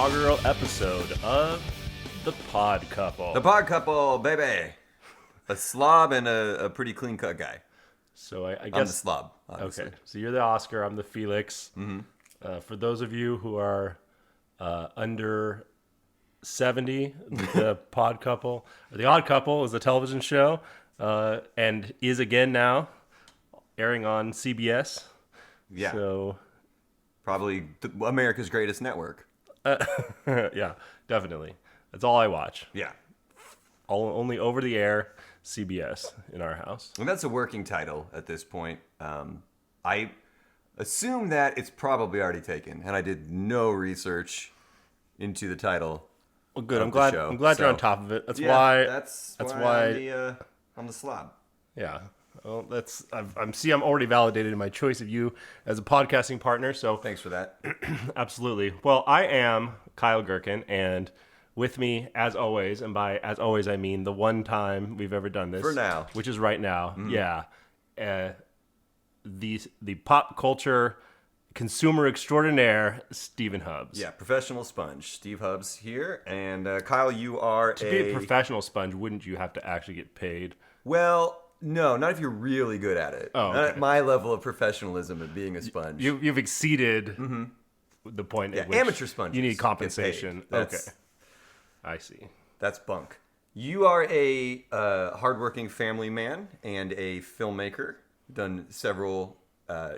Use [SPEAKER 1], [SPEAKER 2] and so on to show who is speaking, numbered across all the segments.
[SPEAKER 1] inaugural episode of The Pod Couple.
[SPEAKER 2] The Pod Couple, baby. A slob and a pretty clean-cut guy.
[SPEAKER 1] So I guess...
[SPEAKER 2] I'm the slob, obviously.
[SPEAKER 1] Okay, so you're the Oscar, I'm the Felix.
[SPEAKER 2] Mm-hmm.
[SPEAKER 1] For those of you who are under 70, The Pod Couple, or The Odd Couple is a television show, and is again now airing on CBS.
[SPEAKER 2] Yeah.
[SPEAKER 1] So...
[SPEAKER 2] Probably America's greatest network.
[SPEAKER 1] yeah, definitely. That's all I watch.
[SPEAKER 2] Yeah.
[SPEAKER 1] Only over the air CBS in our house.
[SPEAKER 2] And that's a working title at this point. I assume that it's probably already taken, and I did no research into the title.
[SPEAKER 1] Well, good.
[SPEAKER 2] Of
[SPEAKER 1] I'm glad.
[SPEAKER 2] the show.
[SPEAKER 1] I'm glad
[SPEAKER 2] So,
[SPEAKER 1] you're on top of it. That's
[SPEAKER 2] yeah,
[SPEAKER 1] why.
[SPEAKER 2] That's why I'm the slob.
[SPEAKER 1] Yeah. Well, I'm already validated in my choice of you as a podcasting partner. So
[SPEAKER 2] Thanks for that.
[SPEAKER 1] absolutely. Well, I am Kyle Gherkin, and with me, as always, and by as always I mean the one time we've ever done this
[SPEAKER 2] For now.
[SPEAKER 1] which is right now. Yeah. The pop culture consumer extraordinaire, Stephen Hubbs.
[SPEAKER 2] Yeah, professional sponge. Steve Hubbs here. And Kyle, you are
[SPEAKER 1] To be a professional sponge, wouldn't you have to actually get paid?
[SPEAKER 2] Well, no, not if you're really good at it.
[SPEAKER 1] Oh,
[SPEAKER 2] Not
[SPEAKER 1] okay.
[SPEAKER 2] at my level of professionalism at being a sponge.
[SPEAKER 1] You've exceeded the point at which
[SPEAKER 2] amateur sponges
[SPEAKER 1] you need
[SPEAKER 2] get
[SPEAKER 1] compensation.
[SPEAKER 2] paid. That's-
[SPEAKER 1] Okay, I see.
[SPEAKER 2] That's bunk. You are a hardworking family man and a filmmaker. Done several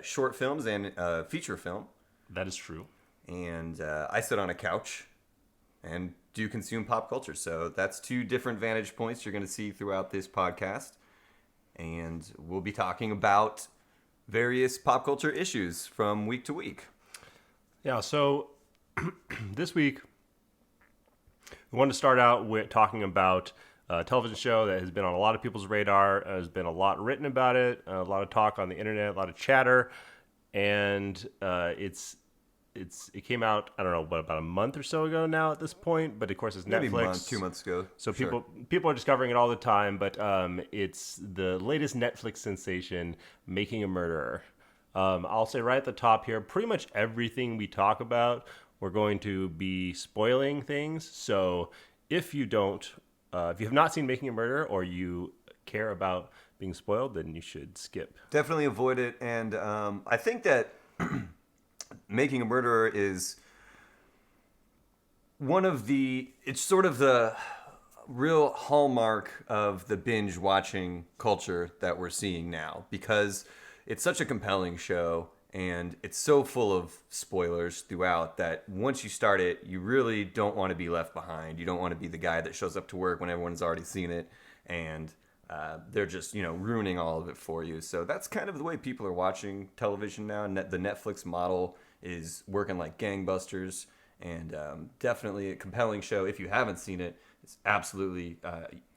[SPEAKER 2] short films and feature film.
[SPEAKER 1] That is true.
[SPEAKER 2] And I sit on a couch and do consume pop culture. So that's two different vantage points you're going to see throughout this podcast. And we'll be talking about various pop culture issues from week to week.
[SPEAKER 1] Yeah, so this week we wanted to start out with talking about a television show that has been on a lot of people's radar. There's been a lot written about it, a lot of talk on the internet, a lot of chatter, and it came out, I don't know, about a month or so ago now at this point, but of course it's
[SPEAKER 2] Maybe
[SPEAKER 1] Netflix.
[SPEAKER 2] a month, 2 months ago.
[SPEAKER 1] So
[SPEAKER 2] Sure.
[SPEAKER 1] people are discovering it all the time, but it's the latest Netflix sensation, Making a Murderer. I'll say right at the top here, pretty much everything we talk about, we're going to be spoiling things. So if you have not seen Making a Murderer or you care about being spoiled, then you should skip.
[SPEAKER 2] Definitely avoid it. And I think that Making a Murderer is it's sort of the real hallmark of the binge watching culture that we're seeing now, because it's such a compelling show and it's so full of spoilers throughout that once you start it, you really don't want to be left behind. You don't want to be the guy that shows up to work when everyone's already seen it and they're just, ruining all of it for you. So that's kind of the way people are watching television now. The Netflix model is working like gangbusters, and definitely a compelling show. If you haven't seen it, it's absolutely,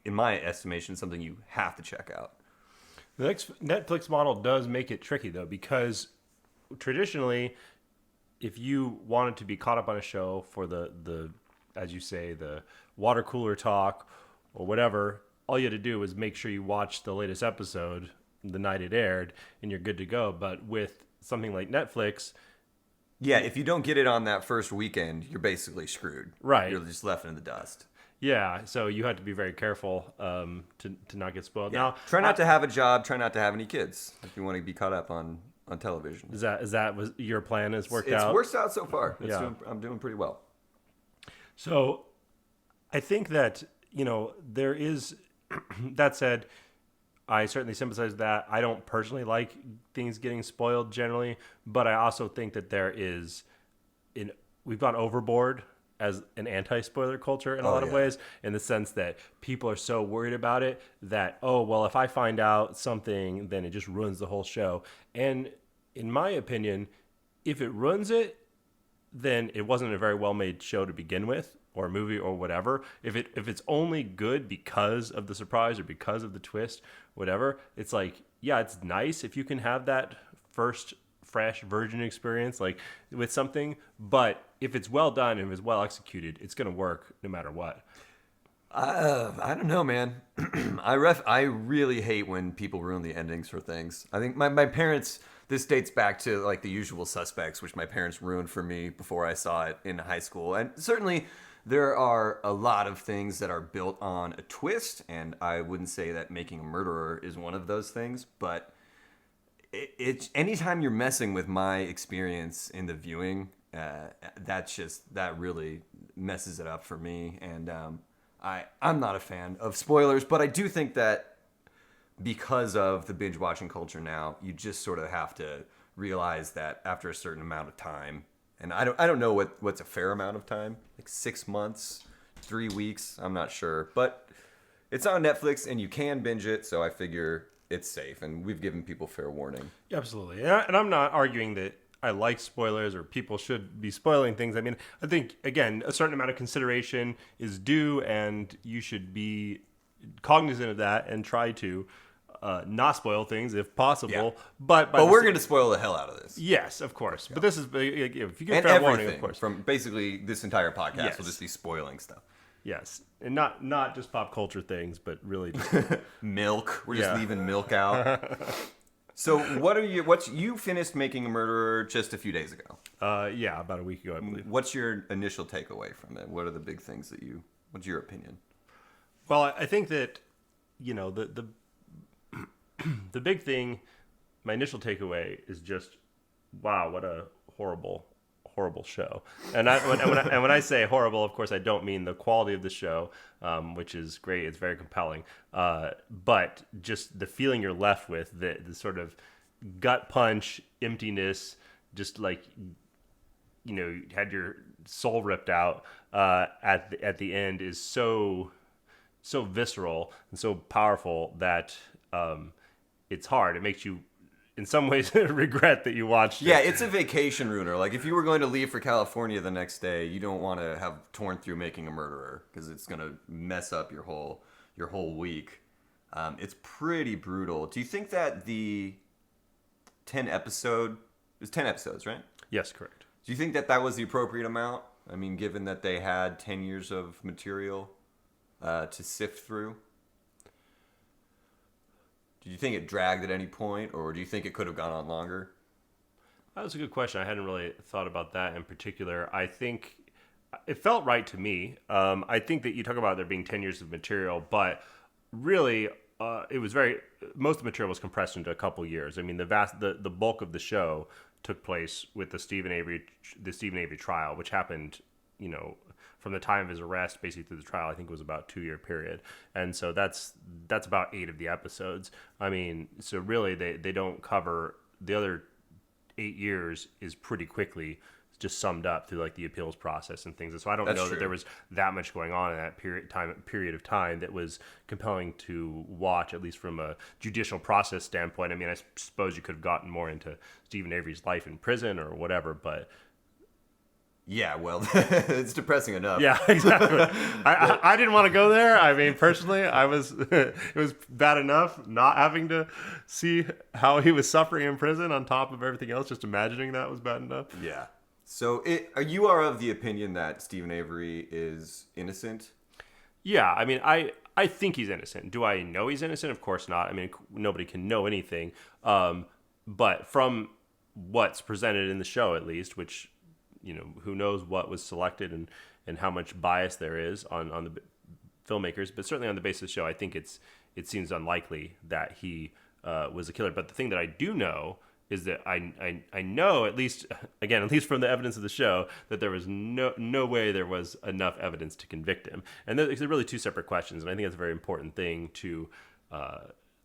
[SPEAKER 2] in my estimation, something you have to check out.
[SPEAKER 1] The Netflix model does make it tricky, though, because traditionally, if you wanted to be caught up on a show for the as you say, the water cooler talk or whatever, all you had to do was make sure you watched the latest episode the night it aired, and you're good to go. But with something like Netflix...
[SPEAKER 2] Yeah, if you don't get it on that first weekend, you're basically screwed.
[SPEAKER 1] Right.
[SPEAKER 2] You're just left in the dust.
[SPEAKER 1] Yeah, so you had to be very careful to not get spoiled.
[SPEAKER 2] Yeah.
[SPEAKER 1] Now,
[SPEAKER 2] Try not to have a job. Try not to have any kids if you want to be caught up on television.
[SPEAKER 1] Is that was your plan? Has worked
[SPEAKER 2] It's
[SPEAKER 1] out?
[SPEAKER 2] worked out so far.
[SPEAKER 1] Yeah.
[SPEAKER 2] I'm doing pretty well.
[SPEAKER 1] So, I think that there is. That said, I certainly sympathize with that. I don't personally like things getting spoiled generally, but I also think that we've gone overboard as an anti-spoiler culture in a lot of ways, in the sense that people are so worried about it that, oh, well, if I find out something, then it just ruins the whole show. And in my opinion, if it ruins it, then it wasn't a very well-made show to begin with, or a movie or whatever. If it's only good because of the surprise or because of the twist, whatever, it's like, yeah, it's nice if you can have that first fresh virgin experience like with something, but if it's well done and if it's well executed, it's going to work no matter what.
[SPEAKER 2] I don't know, man. I really hate when people ruin the endings for things. I think my parents, this dates back to like The Usual Suspects, which my parents ruined for me before I saw it in high school. And certainly there are a lot of things that are built on a twist, and I wouldn't say that Making a Murderer is one of those things, but it's anytime you're messing with my experience in the viewing, that really messes it up for me. And I'm not a fan of spoilers, but I do think that because of the binge watching culture now, you just sort of have to realize that after a certain amount of time, and I don't know what's a fair amount of time, like 6 months, 3 weeks, I'm not sure, but it's on Netflix and you can binge it, so I figure it's safe, and we've given people fair warning.
[SPEAKER 1] Yeah, absolutely. And I'm not arguing that I like spoilers or people should be spoiling things. I mean, I think, again, a certain amount of consideration is due, and you should be cognizant of that and try to not spoil things if possible.
[SPEAKER 2] Yeah.
[SPEAKER 1] But
[SPEAKER 2] we're going to spoil the hell out of this.
[SPEAKER 1] Yes, of course. Yeah. But this is, if you give
[SPEAKER 2] and
[SPEAKER 1] fair
[SPEAKER 2] everything,
[SPEAKER 1] warning, of course.
[SPEAKER 2] From basically this entire podcast,
[SPEAKER 1] yes.
[SPEAKER 2] will just be spoiling stuff.
[SPEAKER 1] Yes, and not just pop culture things, but really just
[SPEAKER 2] milk. We're just leaving milk out. So you finished Making a Murderer just a few days ago?
[SPEAKER 1] Yeah, about a week ago, I believe.
[SPEAKER 2] What's your initial takeaway from it? What are the big things what's your opinion?
[SPEAKER 1] Well, I think that, the the big thing, my initial takeaway is just, wow, what a horrible show. And when I say horrible, of course, I don't mean the quality of the show, which is great. It's very compelling. But just the feeling you're left with, the sort of gut punch, emptiness, just like, you had your soul ripped out at the end is so visceral and so powerful that it's hard. It makes you, in some ways, regret that you watched it.
[SPEAKER 2] Yeah, it's a vacation ruiner. Like, if you were going to leave for California the next day, you don't want to have torn through Making a Murderer because it's going to mess up your whole week. It's pretty brutal. Do you think that the 10 episodes, right?
[SPEAKER 1] Yes, correct.
[SPEAKER 2] Do you think that was the appropriate amount? I mean, given that they had 10 years of material to sift through? Do you think it dragged at any point, or do you think it could have gone on longer?
[SPEAKER 1] That was a good question. I hadn't really thought about that in particular. I think it felt right to me. I think that you talk about there being 10 years of material, but really, it was most of the material was compressed into a couple years. I mean, the bulk of the show took place with the Stephen Avery trial, which happened, from the time of his arrest, basically through the trial. I think it was about a 2-year period. And so that's about 8 of the episodes. I mean, so really they don't cover the other 8 years is pretty quickly just summed up through like the appeals process and things. And so I don't know that there was that much going on in that period of time that was compelling to watch, at least from a judicial process standpoint. I mean, I suppose you could have gotten more into Stephen Avery's life in prison or whatever, but
[SPEAKER 2] yeah, well, it's depressing enough.
[SPEAKER 1] Yeah, exactly. I didn't want to go there. I mean, personally, it was bad enough not having to see how he was suffering in prison on top of everything else. Just imagining that was bad enough.
[SPEAKER 2] Yeah. So you are of the opinion that Stephen Avery is innocent?
[SPEAKER 1] Yeah, I mean, I think he's innocent. Do I know he's innocent? Of course not. I mean, nobody can know anything. But from what's presented in the show, at least, which, who knows what was selected and how much bias there is on the filmmakers, but certainly on the basis of the show, I think it seems unlikely that he was a killer. But the thing that I do know is that I know, at least from the evidence of the show, that there was no way there was enough evidence to convict him. And they're really two separate questions, and I think that's a very important thing to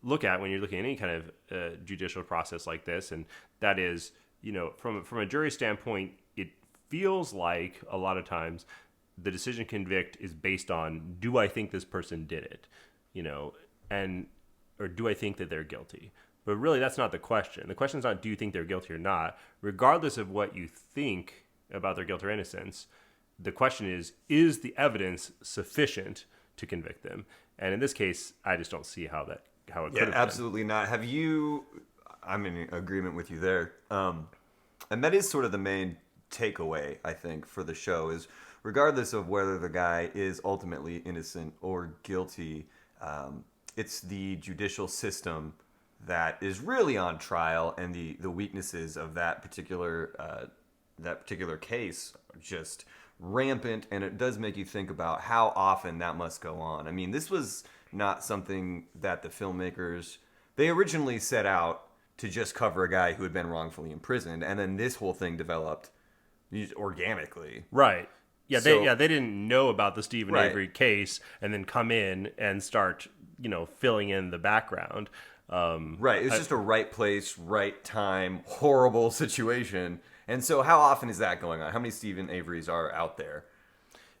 [SPEAKER 1] look at when you're looking at any kind of judicial process like this. And that is, from a jury standpoint, it feels like a lot of times the decision to convict is based on, do I think this person did it, or do I think that they're guilty? But really, that's not the question. The question is not, do you think they're guilty or not? Regardless of what you think about their guilt or innocence, the question is the evidence sufficient to convict them? And in this case, I just don't see how it could have been.
[SPEAKER 2] Absolutely not. I'm in agreement with you there. And that is sort of the main takeaway, I think, for the show is, regardless of whether the guy is ultimately innocent or guilty, it's the judicial system that is really on trial, and the weaknesses of that particular case are just rampant, and it does make you think about how often that must go on. I mean, this was not something that the filmmakers, they originally set out to just cover a guy who had been wrongfully imprisoned, and then this whole thing developed organically.
[SPEAKER 1] Right. Yeah,
[SPEAKER 2] So-
[SPEAKER 1] they didn't know about the Stephen
[SPEAKER 2] Right.
[SPEAKER 1] Avery case and then come in and start, filling in the background.
[SPEAKER 2] Right. It was just a right place, right time, horrible situation. And so how often is that going on? How many Stephen Averys are out there?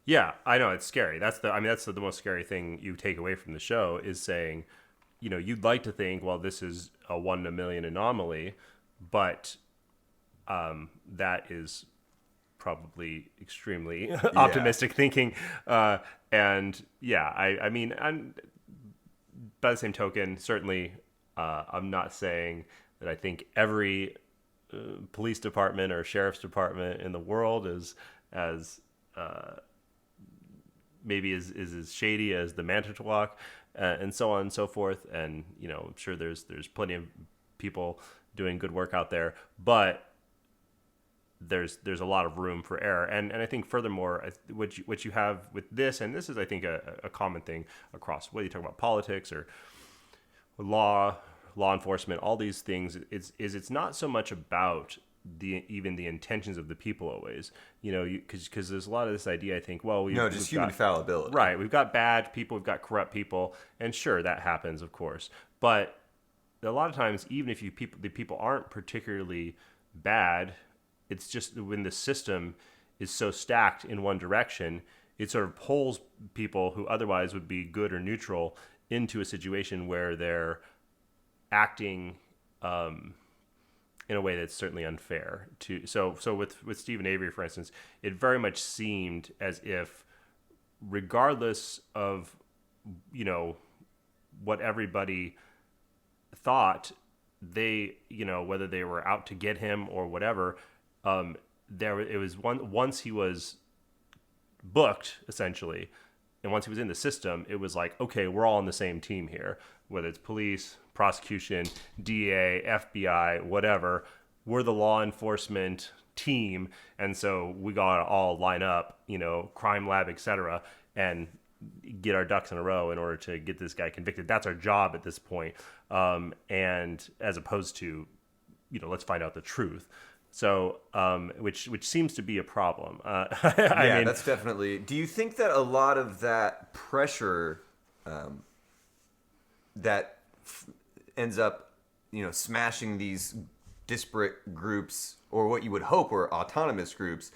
[SPEAKER 1] Yeah, I know, it's scary. That's the most scary thing you take away from the show is saying, you'd like to think, well, this is a 1 in a million anomaly, but that is probably extremely optimistic thinking. And yeah, I mean, by the same token, certainly, I'm not saying that I think every police department or sheriff's department in the world is as maybe is as shady as the Manitowoc, and so on and so forth. And I'm sure there's plenty of people doing good work out there, but there's a lot of room for error. And I think furthermore, what you have with this, and this is I think a common thing across whether you talk about politics or law enforcement, all these things, it's not so much about even the intentions of the people always, because there's a lot of this idea, I think, well,
[SPEAKER 2] Just human fallibility.
[SPEAKER 1] Right. We've got bad people, we've got corrupt people, and sure, that happens, of course. But a lot of times, even if the people aren't particularly bad, it's just when the system is so stacked in one direction, it sort of pulls people who otherwise would be good or neutral into a situation where they're acting in a way that's certainly unfair. So with Stephen Avery, for instance, it very much seemed as if, regardless of what everybody thought, they whether they were out to get him or whatever, it was once he was booked essentially, and once he was in the system, it was like, okay, we're all on the same team here, whether it's police, prosecution, DA, FBI, whatever. We're the law enforcement team, and so we got to all line up, crime lab, etc., and get our ducks in a row in order to get this guy convicted. That's our job at this point, and as opposed to, let's find out the truth. So, which seems to be a problem. I mean,
[SPEAKER 2] that's definitely. Do you think that a lot of that pressure that ends up, smashing these disparate groups, or what you would hope were autonomous groups,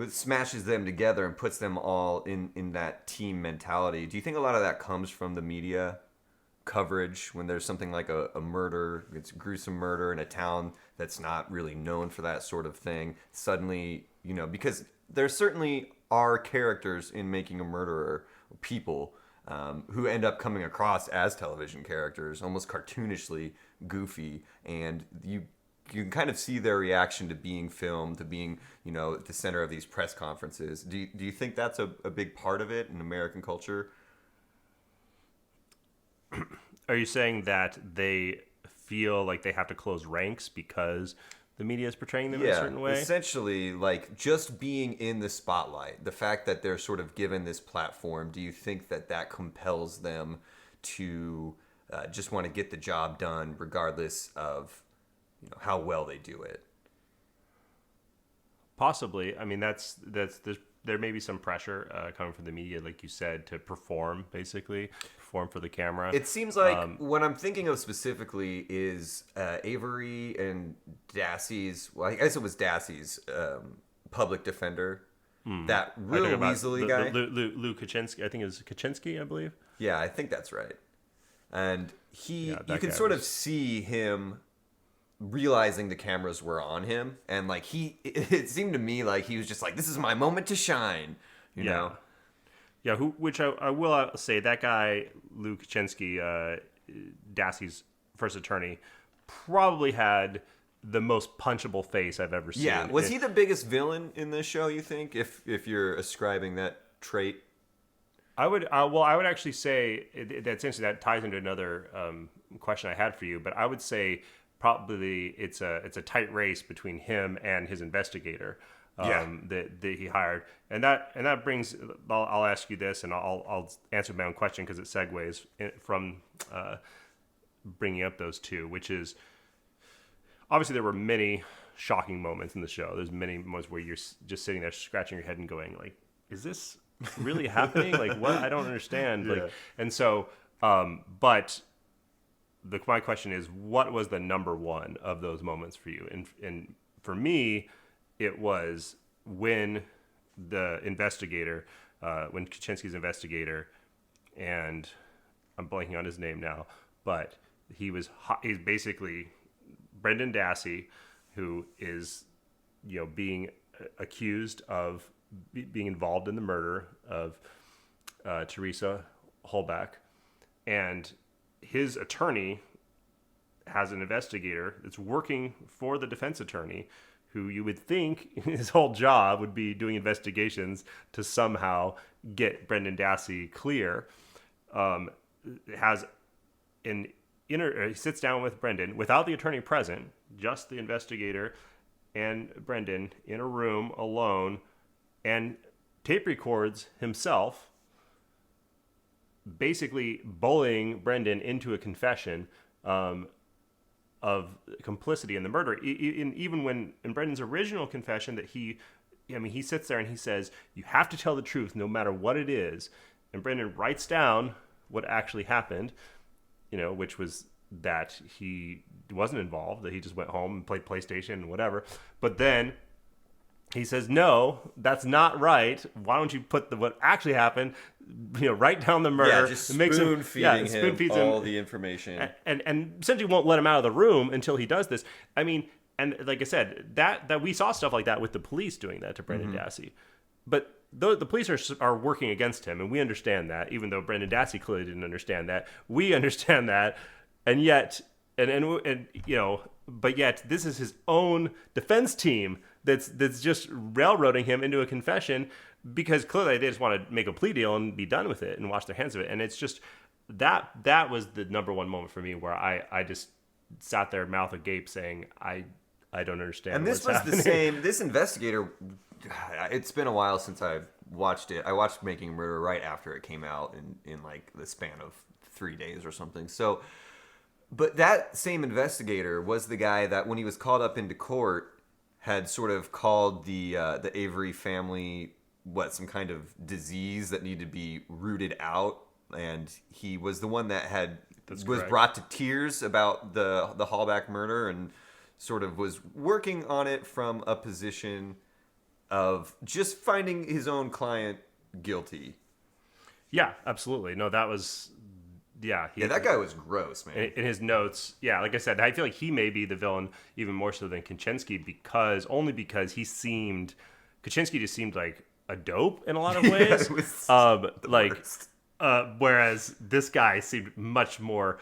[SPEAKER 2] smashes them together and puts them all in that team mentality? Do you think a lot of that comes from the media coverage when there's something like a murder, it's a gruesome murder in a town that's not really known for that sort of thing? Suddenly, because there certainly are characters in Making a Murderer, people who end up coming across as television characters, almost cartoonishly goofy, and you can kind of see their reaction to being filmed, to being, at the center of these press conferences. Do you think that's a big part of it in American culture?
[SPEAKER 1] Are you saying that they feel like they have to close ranks because the media is portraying them in a certain way?
[SPEAKER 2] Essentially, like just being in the spotlight, the fact that they're sort of given this platform, do you think that compels them to just want to get the job done regardless of how well they do it?
[SPEAKER 1] Possibly. I mean, there may be some pressure coming from the media, like you said, to perform for the camera.
[SPEAKER 2] It seems like what I'm thinking of specifically is Avery and Dassey's, well, I guess it was Dassey's public defender, that real weaselly guy.
[SPEAKER 1] Lou Kaczynski, I think it was Kaczynski, I believe.
[SPEAKER 2] Yeah, I think that's right. And you can
[SPEAKER 1] guy
[SPEAKER 2] sort of see him realizing the cameras were on him, and like it seemed to me like he was just like, this is my moment to shine, you know?
[SPEAKER 1] Yeah, which I will say, that guy, Lou Kaczynski, Dassey's first attorney, probably had the most punchable face I've ever seen.
[SPEAKER 2] Yeah, was he the biggest villain in this show, you think, if you're ascribing that trait?
[SPEAKER 1] I would actually say that's interesting. That ties into another question I had for you, but I would say probably it's a tight race between him and his investigator that he hired, and that brings. I'll ask you this, and I'll answer my own question because it segues from bringing up those two, which is obviously there were many shocking moments in the show. There's many moments where you're just sitting there scratching your head and going like, "Is this really happening? Like, what? I don't understand."
[SPEAKER 2] Yeah.
[SPEAKER 1] Like, and so, but my question is, what was the number one of those moments for you? And for me, it was when the investigator, when Kaczynski's investigator, and I'm blanking on his name now, but he's basically Brendan Dassey, who is, being accused of being involved in the murder of Teresa Holbeck, and his attorney has an investigator that's working for the defense attorney, who you would think his whole job would be doing investigations to somehow get Brendan Dassey clear. He sits down with Brendan without the attorney present, just the investigator and Brendan in a room alone, and tape records himself basically bullying Brendan into a confession of complicity in the murder. Even when in Brendan's original confession that he sits there and he says, "You have to tell the truth no matter what it is." And Brendan writes down what actually happened, which was that he wasn't involved, that he just went home and played PlayStation and whatever. But then he says, "No, that's not right. Why don't you put what actually happened, write down the murder."
[SPEAKER 2] Yeah, just spoon-feeding him all the information.
[SPEAKER 1] And essentially won't let him out of the room until he does this. I mean, and like I said, that we saw stuff like that with the police doing that to Brendan Dassey. But the police are working against him, and we understand that, even though Brendan Dassey clearly didn't understand that. We understand that, and yet, but yet this is his own defense team that's just railroading him into a confession, because clearly they just want to make a plea deal and be done with it and wash their hands of it. And it's just that was the number one moment for me where I just sat there mouth agape saying, I don't understand.
[SPEAKER 2] And this was happening. The same. This investigator. It's been a while since I've watched it. I watched Making a Murder right after it came out in like the span of 3 days or something. So, but that same investigator was the guy that when he was called up into court had sort of called the Avery family some kind of disease that needed to be rooted out, and he was the one that was brought to tears about the Hallback murder and sort of was working on it from a position of just finding his own client guilty.
[SPEAKER 1] Yeah, absolutely. No, that was... Yeah,
[SPEAKER 2] that guy was gross, man.
[SPEAKER 1] In his notes, yeah, like I said, I feel like he may be the villain even more so than Kaczynski because Kaczynski just seemed like a dope in a lot of ways. Whereas this guy seemed much more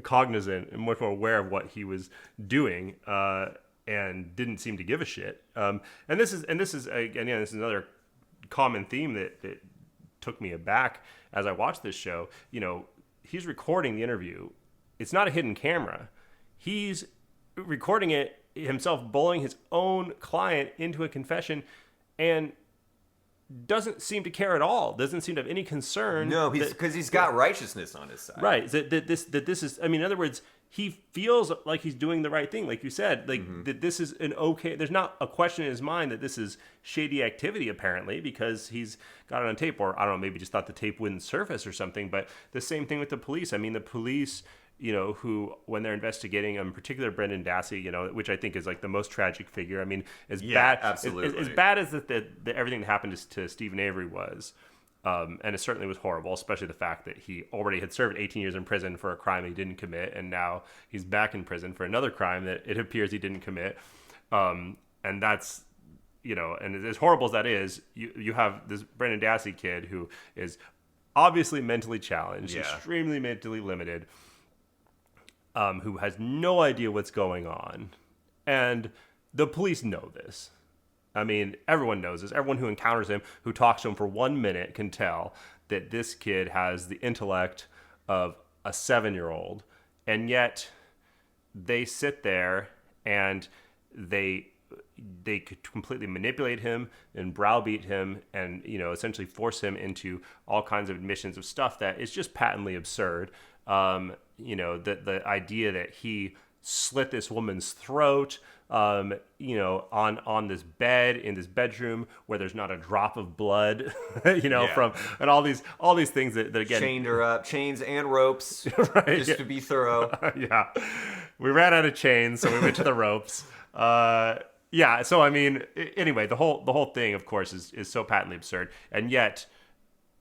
[SPEAKER 1] cognizant and much more aware of what he was doing, and didn't seem to give a shit. And this is another common theme that took me aback as I watched this show. He's recording the interview. It's not a hidden camera. He's recording it himself, bullying his own client into a confession, and doesn't seem to care at all. Doesn't seem to have any concern.
[SPEAKER 2] No, because he's got righteousness on his side.
[SPEAKER 1] Right. That this is. I mean, in other words, he feels like he's doing the right thing, like you said. That this is an okay. There's not a question in his mind that this is shady activity, apparently, because he's got it on tape, or I don't know, maybe just thought the tape wouldn't surface or something. But the same thing with the police. I mean, the police, who when they're investigating, in particular Brendan Dassey, which I think is like the most tragic figure. I mean, as bad as everything that happened to Stephen Avery was. And it certainly was horrible, especially the fact that he already had served 18 years in prison for a crime he didn't commit, and now he's back in prison for another crime that it appears he didn't commit. And that's, and as horrible as that is, you have this Brendan Dassey kid who is obviously mentally challenged, extremely mentally limited, who has no idea what's going on. And the police know this. I mean, everyone knows this. Everyone who encounters him, who talks to him for 1 minute, can tell that this kid has the intellect of a 7-year-old. And yet they sit there and they could completely manipulate him and browbeat him and, essentially force him into all kinds of admissions of stuff that is just patently absurd. The idea that he slit this woman's throat, on this bed in this bedroom where there's not a drop of blood, from, and all these things that again,
[SPEAKER 2] chained her up, chains and ropes,
[SPEAKER 1] right,
[SPEAKER 2] just to be thorough.
[SPEAKER 1] Yeah, we ran out of chains, so we went to the ropes. So I mean, anyway, the whole thing, of course, is so patently absurd, and yet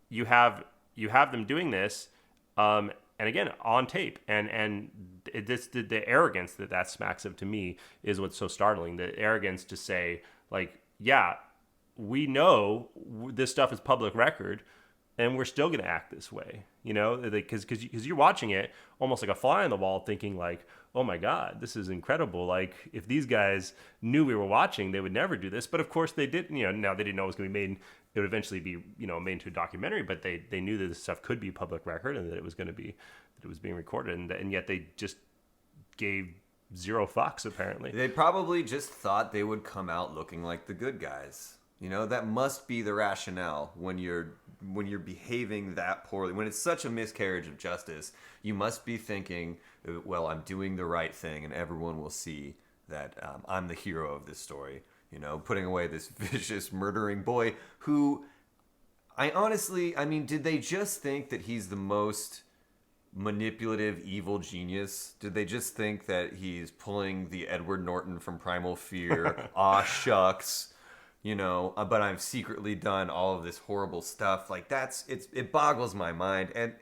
[SPEAKER 1] you have them doing this, and again on tape, and the arrogance that smacks of to me is what's so startling. The arrogance to say, like, yeah, we know this stuff is public record, and we're still going to act this way, because you're watching it almost like a fly on the wall, thinking like, oh my God, this is incredible. Like, if these guys knew we were watching, they would never do this. But of course they did. Now they didn't know it was going to be made. It would eventually be, made into a documentary. But they knew that this stuff could be public record and that it was going to be, that it was being recorded, and yet they just gave zero fucks. Apparently,
[SPEAKER 2] they probably just thought they would come out looking like the good guys. That must be the rationale when you're behaving that poorly. When it's such a miscarriage of justice, you must be thinking, well, I'm doing the right thing, and everyone will see that I'm the hero of this story. Putting away this vicious, murdering boy who, did they just think that he's the most manipulative, evil genius? Did they just think that he's pulling the Edward Norton from Primal Fear? Aw, shucks. But I've secretly done all of this horrible stuff. Like, it boggles my mind. And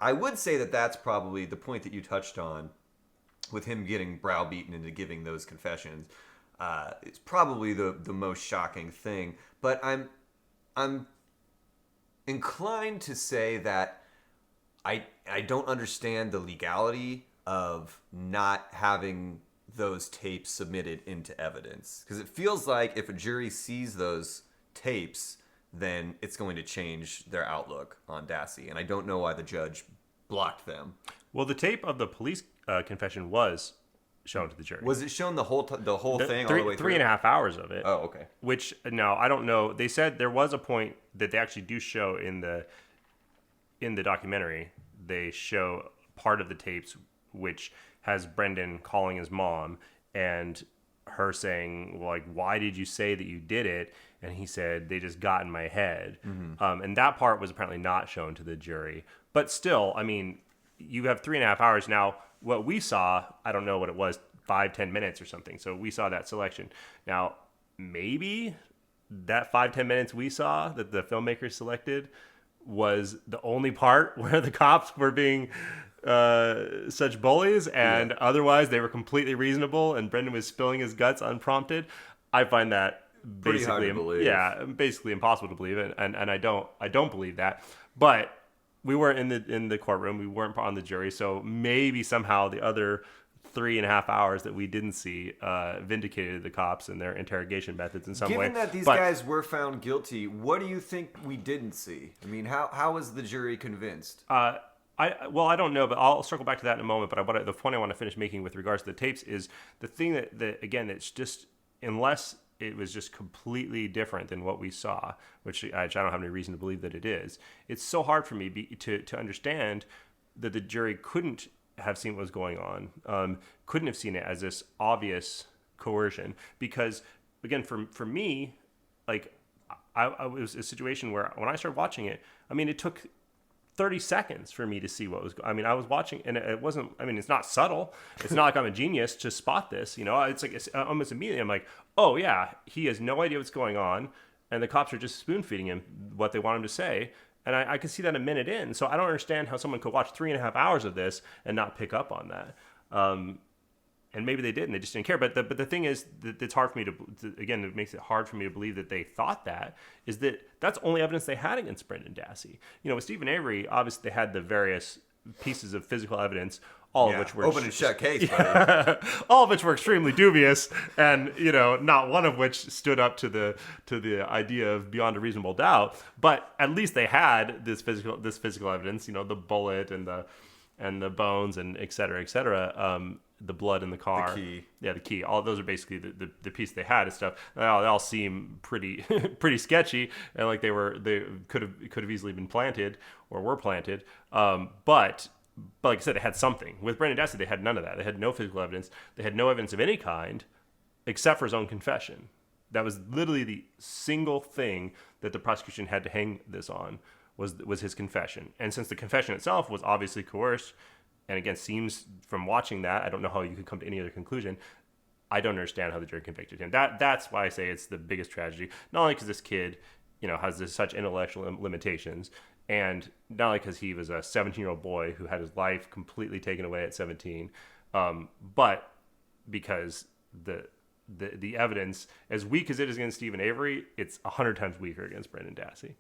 [SPEAKER 2] I would say that that's probably the point that you touched on with him getting browbeaten into giving those confessions. It's probably the most shocking thing. But I'm inclined to say that I don't understand the legality of not having those tapes submitted into evidence, because it feels like if a jury sees those tapes, then it's going to change their outlook on Dassey, and I don't know why the judge blocked them.
[SPEAKER 1] Well, the tape of the police confession was shown to the jury.
[SPEAKER 2] Was it shown the whole thing all the way through?
[SPEAKER 1] 3.5 hours of it.
[SPEAKER 2] Oh, okay.
[SPEAKER 1] Which, no, I don't know. They said there was a point that they actually do show in the documentary. They show part of the tapes which has Brendan calling his mom and her saying, well, like, why did you say that you did it? And he said, they just got in my head. Mm-hmm. And that part was apparently not shown to the jury. But still, I mean, you have 3.5 hours. Now, what we saw, I don't know what it was, 5-10 minutes or something. So we saw that selection. Now, maybe that 5-10 minutes we saw that the filmmakers selected was the only part where the cops were being such bullies, and otherwise they were completely reasonable and Brendan was spilling his guts unprompted. I find that basically basically impossible to believe, and I don't believe that. But we weren't in the courtroom, we weren't on the jury, so maybe somehow the other 3.5 hours that we didn't see vindicated the cops and their interrogation methods in some way.
[SPEAKER 2] Given that these guys were found guilty, what do you think we didn't see? I mean, how was the jury convinced?
[SPEAKER 1] I don't know, but I'll circle back to that in a moment. But the point I want to finish making with regards to the tapes is the thing that again, it's just, unless it was just completely different than what we saw, which I don't have any reason to believe that it is. It's so hard for me to understand that the jury couldn't have seen what was going on, couldn't have seen it as this obvious coercion, because again, for me, like, it was a situation where when I started watching it, I mean, it took 30 seconds for me to see what was. I mean, I was watching, and it wasn't. I mean, it's not subtle. It's not like I'm a genius to spot this. It's like almost immediately I'm like, oh yeah, he has no idea what's going on, and the cops are just spoon feeding him what they want him to say. And I can see that a minute in. So I don't understand how someone could watch 3.5 hours of this and not pick up on that. And maybe they didn't. They just didn't care. But the thing is that it's hard for me to again, it makes it hard for me to believe that they thought that, is that that's only evidence they had against Brendan Dassey. With Stephen Avery, obviously they had the various pieces of physical evidence all of which were
[SPEAKER 2] open and shut case, buddy.
[SPEAKER 1] all of which were extremely dubious, and not one of which stood up to the idea of beyond a reasonable doubt. But at least they had this physical evidence, the bullet and the bones and et cetera, the blood in the car,
[SPEAKER 2] The key.
[SPEAKER 1] yeah, the key. All those are basically the piece they had and stuff. They all seem pretty pretty sketchy, and like they could have easily been planted or were planted. But like I said, they had something. With Brendan Dassey, they had none of that. They had no physical evidence. They had no evidence of any kind, except for his own confession. That was literally the single thing that the prosecution had to hang this on, was his confession. And since the confession itself was obviously coerced, and again seems from watching that, I don't know how you could come to any other conclusion. I don't understand how the jury convicted him. That's why I say it's the biggest tragedy. Not only because this kid, has such intellectual limitations, and not only because he was a 17-year-old boy who had his life completely taken away at 17, but because the evidence, as weak as it is against Stephen Avery, it's 100 times weaker against Brendan Dassey.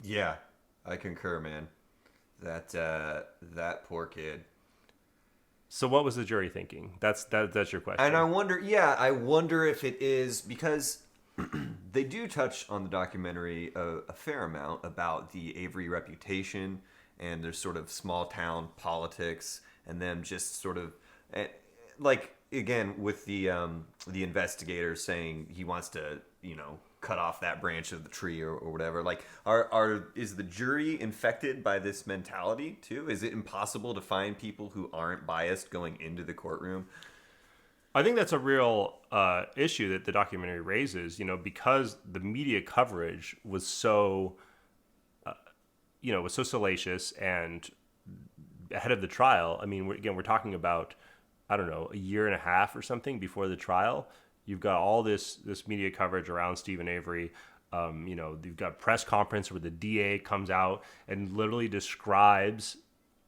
[SPEAKER 2] Yeah, I concur, man. That poor kid.
[SPEAKER 1] So what was the jury thinking? That's your question.
[SPEAKER 2] And I wonder if it is because they do touch on the documentary a fair amount about the Avery reputation and their sort of small town politics and them just sort of like again with the investigator saying he wants to cut off that branch of the tree or whatever. Like is the jury infected by this mentality too? Is it impossible to find people who aren't biased going into the courtroom?
[SPEAKER 1] I think that's a real issue that the documentary raises, because the media coverage was so, salacious and ahead of the trial. I mean, we're talking about, I don't know, a year and a half or something before the trial. You've got all this media coverage around Stephen Avery. You've got a press conference where the DA comes out and literally describes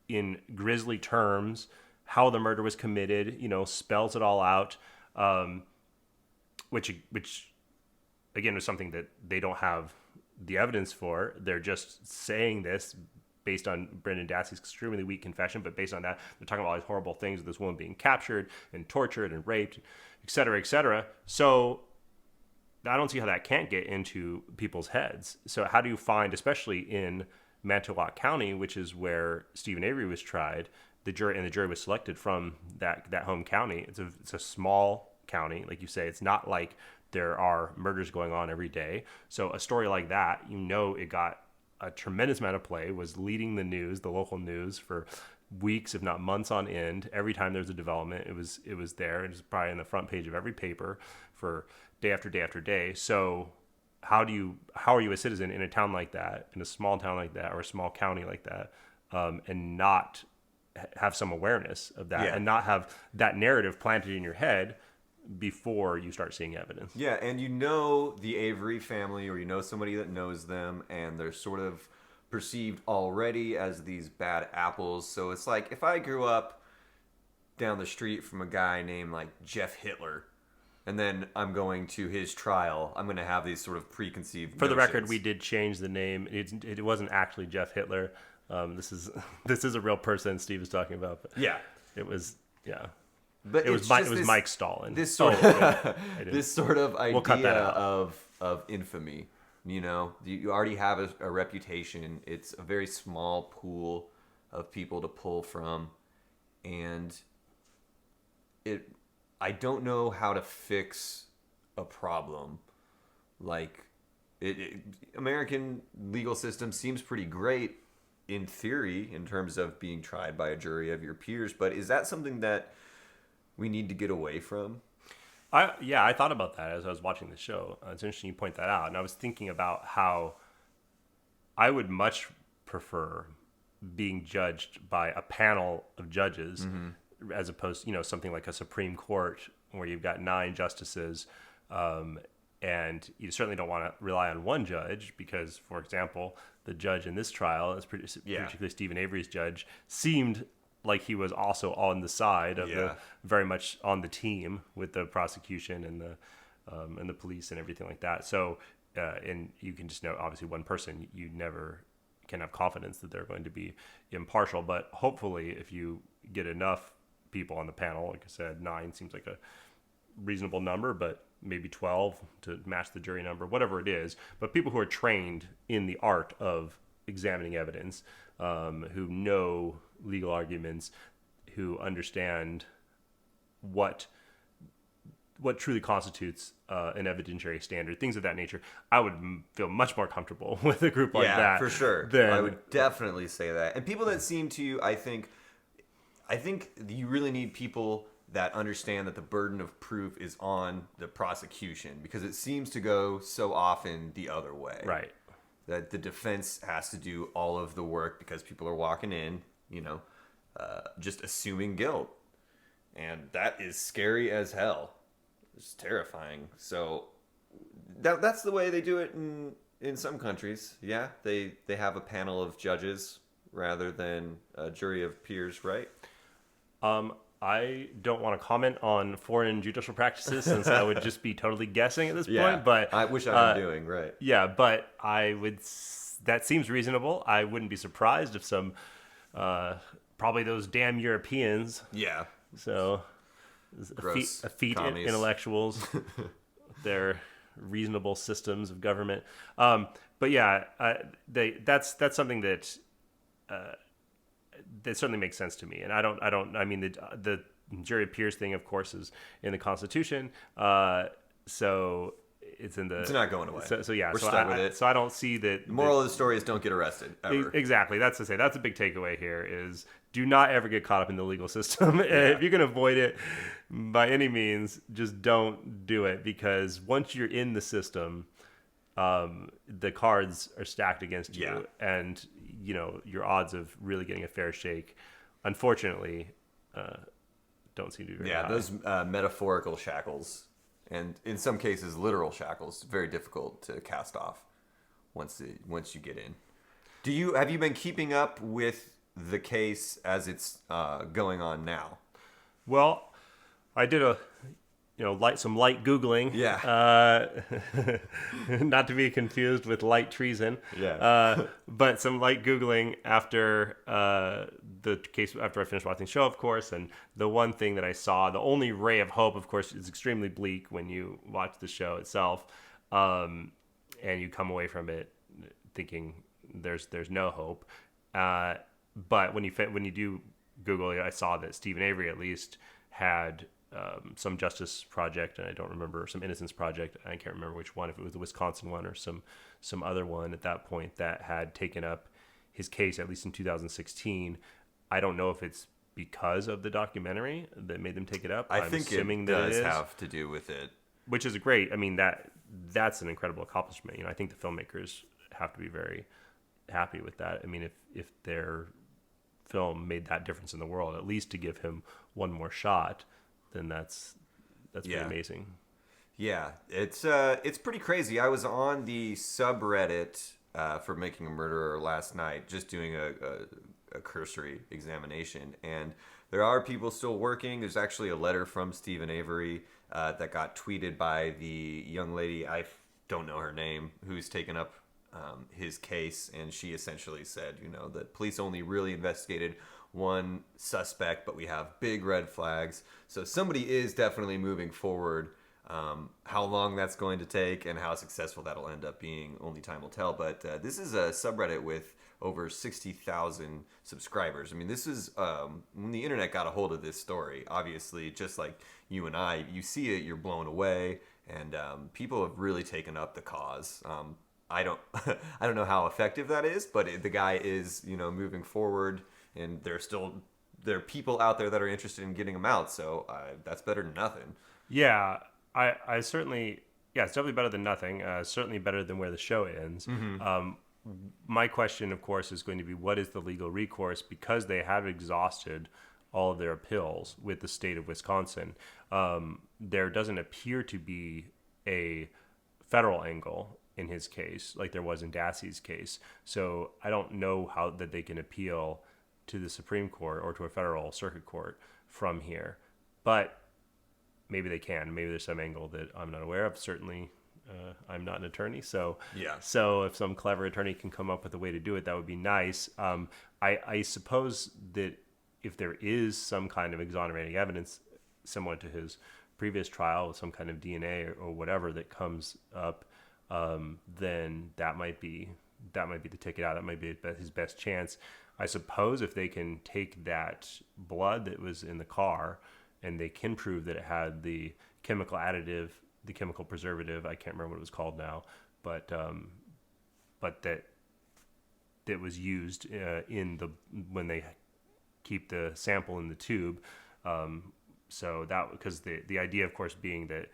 [SPEAKER 1] in grisly terms how the murder was committed, spells it all out, which again was something that they don't have the evidence for. They're just saying this based on Brendan Dassey's extremely weak confession, but based on that, they're talking about all these horrible things of this woman being captured and tortured and raped, et cetera, et cetera. So I don't see how that can't get into people's heads. So how do you find, especially in Manitowoc County, which is where Stephen Avery was tried, the jury was selected from that home county. It's a small county, like you say. It's not like there are murders going on every day. So a story like that, it got a tremendous amount of play, was leading the news, the local news, for weeks, if not months on end. Every time there was a development, it was there. It was probably on the front page of every paper for day after day after day. So how are you a citizen in a town like that, in a small town like that, or a small county like that, and not have some awareness of that, and not have that narrative planted in your head before you start seeing evidence?
[SPEAKER 2] Yeah, and the Avery family, or somebody that knows them, and they're sort of perceived already as these bad apples. So it's like if I grew up down the street from a guy named like Jeff Hitler, and then I'm going to his trial, I'm going to have these sort of preconceived
[SPEAKER 1] For the
[SPEAKER 2] notions.
[SPEAKER 1] record, we did change the name. It wasn't actually Jeff Hitler. This is a real person Steve is talking about. But
[SPEAKER 2] yeah,
[SPEAKER 1] it was
[SPEAKER 2] But
[SPEAKER 1] it was Mike Stalin.
[SPEAKER 2] This sort of idea
[SPEAKER 1] We'll cut that out.
[SPEAKER 2] of infamy. You already have a reputation. It's a very small pool of people to pull from, and I don't know how to fix a problem. Like, American legal system seems pretty great in theory in terms of being tried by a jury of your peers, but is that something that we need to get away from?
[SPEAKER 1] I thought about that as I was watching the show. It's interesting you point that out, and I was thinking about how I would much prefer being judged by a panel of judges, as opposed to something like a Supreme Court where you've got 9 justices, and you certainly don't want to rely on one judge because, for example, the judge in this trial, particularly Stephen Avery's judge, seemed like he was also on the side of very much on the team with the prosecution and the police and everything like that. So, and you can just know, obviously, one person, you never can have confidence that they're going to be impartial. But hopefully, if you get enough people on the panel, like I said, 9 seems like a reasonable number, but maybe 12 to match the jury number, whatever it is. But people who are trained in the art of examining evidence, who know legal arguments, who understand what truly constitutes an evidentiary standard, things of that nature, I would feel much more comfortable with a group like that.
[SPEAKER 2] Yeah, for sure. I would definitely say that. And people that seem to, I think you really need people that understand that the burden of proof is on the prosecution, because it seems to go so often the other way.
[SPEAKER 1] Right.
[SPEAKER 2] That the defense has to do all of the work because people are walking in, just assuming guilt. And that is scary as hell. It's terrifying. So that's the way they do it in some countries. Yeah, they have a panel of judges rather than a jury of peers, right?
[SPEAKER 1] I don't want to comment on foreign judicial practices since I would just be totally guessing at this point. But
[SPEAKER 2] I wish I were doing, right.
[SPEAKER 1] Yeah, but that seems reasonable. I wouldn't be surprised if some, probably those damn Europeans.
[SPEAKER 2] Yeah.
[SPEAKER 1] So,
[SPEAKER 2] Gross
[SPEAKER 1] effete
[SPEAKER 2] commies.
[SPEAKER 1] Intellectuals, their reasonable systems of government. But yeah, that's something that certainly makes sense to me. And I mean, the jury of peers thing, of course, is in the Constitution. So it's
[SPEAKER 2] not going away.
[SPEAKER 1] So yeah,
[SPEAKER 2] we're stuck with it.
[SPEAKER 1] So I don't see that.
[SPEAKER 2] The moral of the story is don't get arrested ever.
[SPEAKER 1] Exactly. That's a big takeaway here is do not ever get caught up in the legal system.
[SPEAKER 2] Yeah.
[SPEAKER 1] If you can avoid it by any means, just don't do it, because once you're in the system, the cards are stacked against you, and your odds of really getting a fair shake, unfortunately, don't seem to be very high.
[SPEAKER 2] Those metaphorical shackles, and in some cases literal shackles, very difficult to cast off once you get in. Have you been keeping up with the case as it's going on now?
[SPEAKER 1] Well, I did some light Googling.
[SPEAKER 2] Yeah.
[SPEAKER 1] Not to be confused with light treason.
[SPEAKER 2] Yeah.
[SPEAKER 1] But some light Googling after the case, after I finished watching the show, of course. And the one thing that I saw, the only ray of hope, of course, is extremely bleak when you watch the show itself. And you come away from it thinking there's no hope. But when you do Google it, I saw that Stephen Avery at least had some Justice Project, and I don't remember, some Innocence Project. I can't remember which one, if it was the Wisconsin one or some other one at that point, that had taken up his case, at least in 2016. I don't know if it's because of the documentary that made them take it up.
[SPEAKER 2] I'm think it does have to do with it.
[SPEAKER 1] Which is great. I mean, that's an incredible accomplishment. I think the filmmakers have to be very happy with that. I mean, if their film made that difference in the world, at least to give him one more shot, then that's pretty amazing. Yeah,
[SPEAKER 2] it's pretty crazy. I was on the subreddit for Making a Murderer last night, just doing a cursory examination, and there are people still working. There's actually a letter from Stephen Avery that got tweeted by the young lady, I don't know her name, who's taken up his case, and she essentially said, that police only really investigated one suspect, but we have big red flags. So somebody is definitely moving forward. How long that's going to take and how successful that'll end up being, only time will tell. But this is a subreddit with over 60,000 subscribers. I mean, this is when the internet got a hold of this story, obviously, just like you and I, you see it, you're blown away, and people have really taken up the cause. I don't know how effective that is, but the guy is, moving forward, and there are people out there that are interested in getting him out. So that's better than nothing.
[SPEAKER 1] Yeah, I certainly, it's definitely better than nothing. Certainly better than where the show ends. Mm-hmm. My question, of course, is going to be, what is the legal recourse? Because they have exhausted all of their appeals with the state of Wisconsin. There doesn't appear to be a federal angle in his case, like there was in Dassey's case. So I don't know how that they can appeal to the Supreme Court or to a federal circuit court from here. But maybe they can. Maybe there's some angle that I'm not aware of. Certainly, I'm not an attorney, so
[SPEAKER 2] Yeah.
[SPEAKER 1] So if some clever attorney can come up with a way to do it, that would be nice. I suppose that if there is some kind of exonerating evidence similar to his previous trial with some kind of DNA or whatever that comes up, then that might be the ticket out. That might be his best chance. I suppose if they can take that blood that was in the car and they can prove that it had the chemical additive, the chemical preservative, I can't remember what it was called now, but that was used when they keep the sample in the tube. So that, because the idea, of course, being that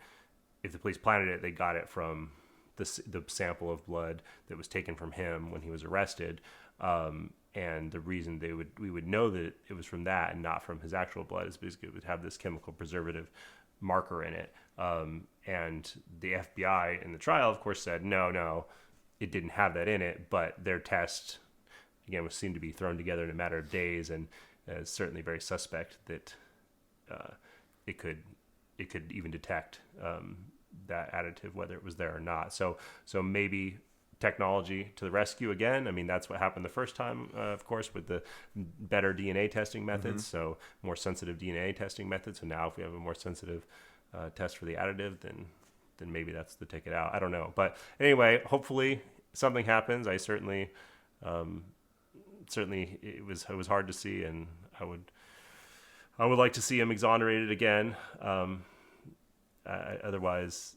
[SPEAKER 1] if the police planted it, they got it from the sample of blood that was taken from him when he was arrested. And the reason we would know that it was from that and not from his actual blood is because it would have this chemical preservative marker in it. And the FBI in the trial, of course, said, no, it didn't have that in it, but their test, again, was seen to be thrown together in a matter of days, and it's certainly very suspect that it could even detect that additive, whether it was there or not. So maybe technology to the rescue again. I mean, that's what happened the first time, of course, with the better DNA testing methods, so more sensitive DNA testing methods. So now if we have a more sensitive test for the additive, then maybe that's the ticket out. I don't know. But anyway, hopefully something happens. I certainly it was hard to see, and I would like to see him exonerated again. Otherwise,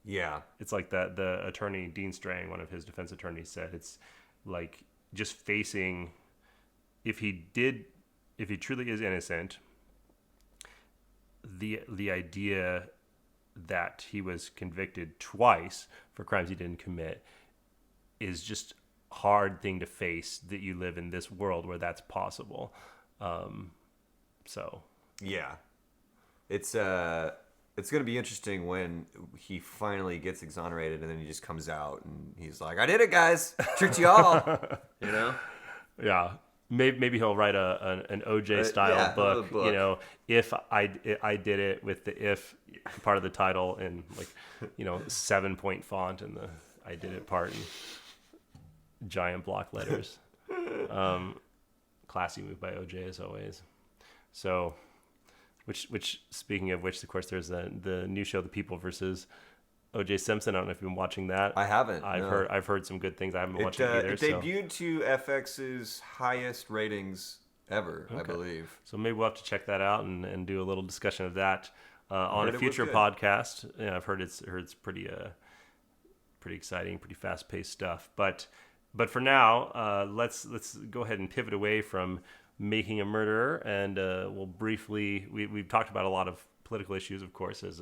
[SPEAKER 2] yeah,
[SPEAKER 1] it's like that the attorney Dean Strang, one of his defense attorneys, said it's like just facing, if he truly is innocent, the idea that he was convicted twice for crimes he didn't commit is just hard thing to face, that you live in this world where that's possible. So
[SPEAKER 2] yeah, it's going to be interesting when he finally gets exonerated and then he just comes out and he's like, I did it, guys. Tricked you all. You know?
[SPEAKER 1] Yeah. Maybe he'll write an OJ style book, you know, if I did it, with the if part of the title in, like, you know, 7-point font, and the I did it part in giant block letters. Classy move by OJ as always. So, which speaking of which, of course, there's the new show, The People versus O.J. Simpson. I don't know if you've been watching that.
[SPEAKER 2] I haven't.
[SPEAKER 1] I've heard some good things. I haven't been watching it either.
[SPEAKER 2] It debuted to FX's highest ratings ever, I believe.
[SPEAKER 1] So maybe we'll have to check that out and do a little discussion of that on a future podcast. Yeah, I've heard it's pretty exciting, pretty fast paced stuff. But for now, let's go ahead and pivot away from Making a Murderer, and we'll briefly we've talked about a lot of political issues, of course, as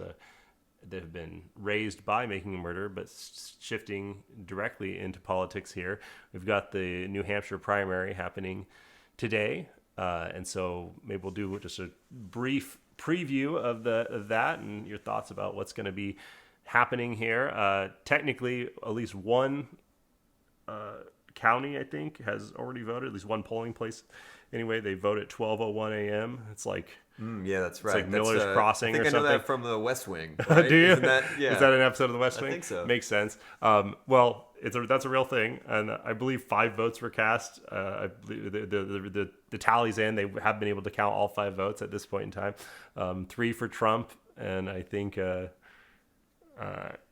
[SPEAKER 1] that have been raised by Making a Murderer, but shifting directly into politics here. We've got the New Hampshire primary happening today, and so maybe we'll do just a brief preview of that and your thoughts about what's going to be happening here. Technically, at least one county, I think, has already voted, at least one polling place. Anyway, they vote at 12:01 a.m. It's like
[SPEAKER 2] yeah, that's right.
[SPEAKER 1] It's like Miller's Crossing or something.
[SPEAKER 2] I know that from The West Wing. Right?
[SPEAKER 1] Do you?
[SPEAKER 2] Isn't that, yeah.
[SPEAKER 1] Is that an episode of The West Wing?
[SPEAKER 2] I think so.
[SPEAKER 1] Makes sense. Well, that's a real thing, and I believe 5 votes were cast. I believe the tallies in, they have been able to count all 5 votes at this point in time. 3 for Trump, and I think I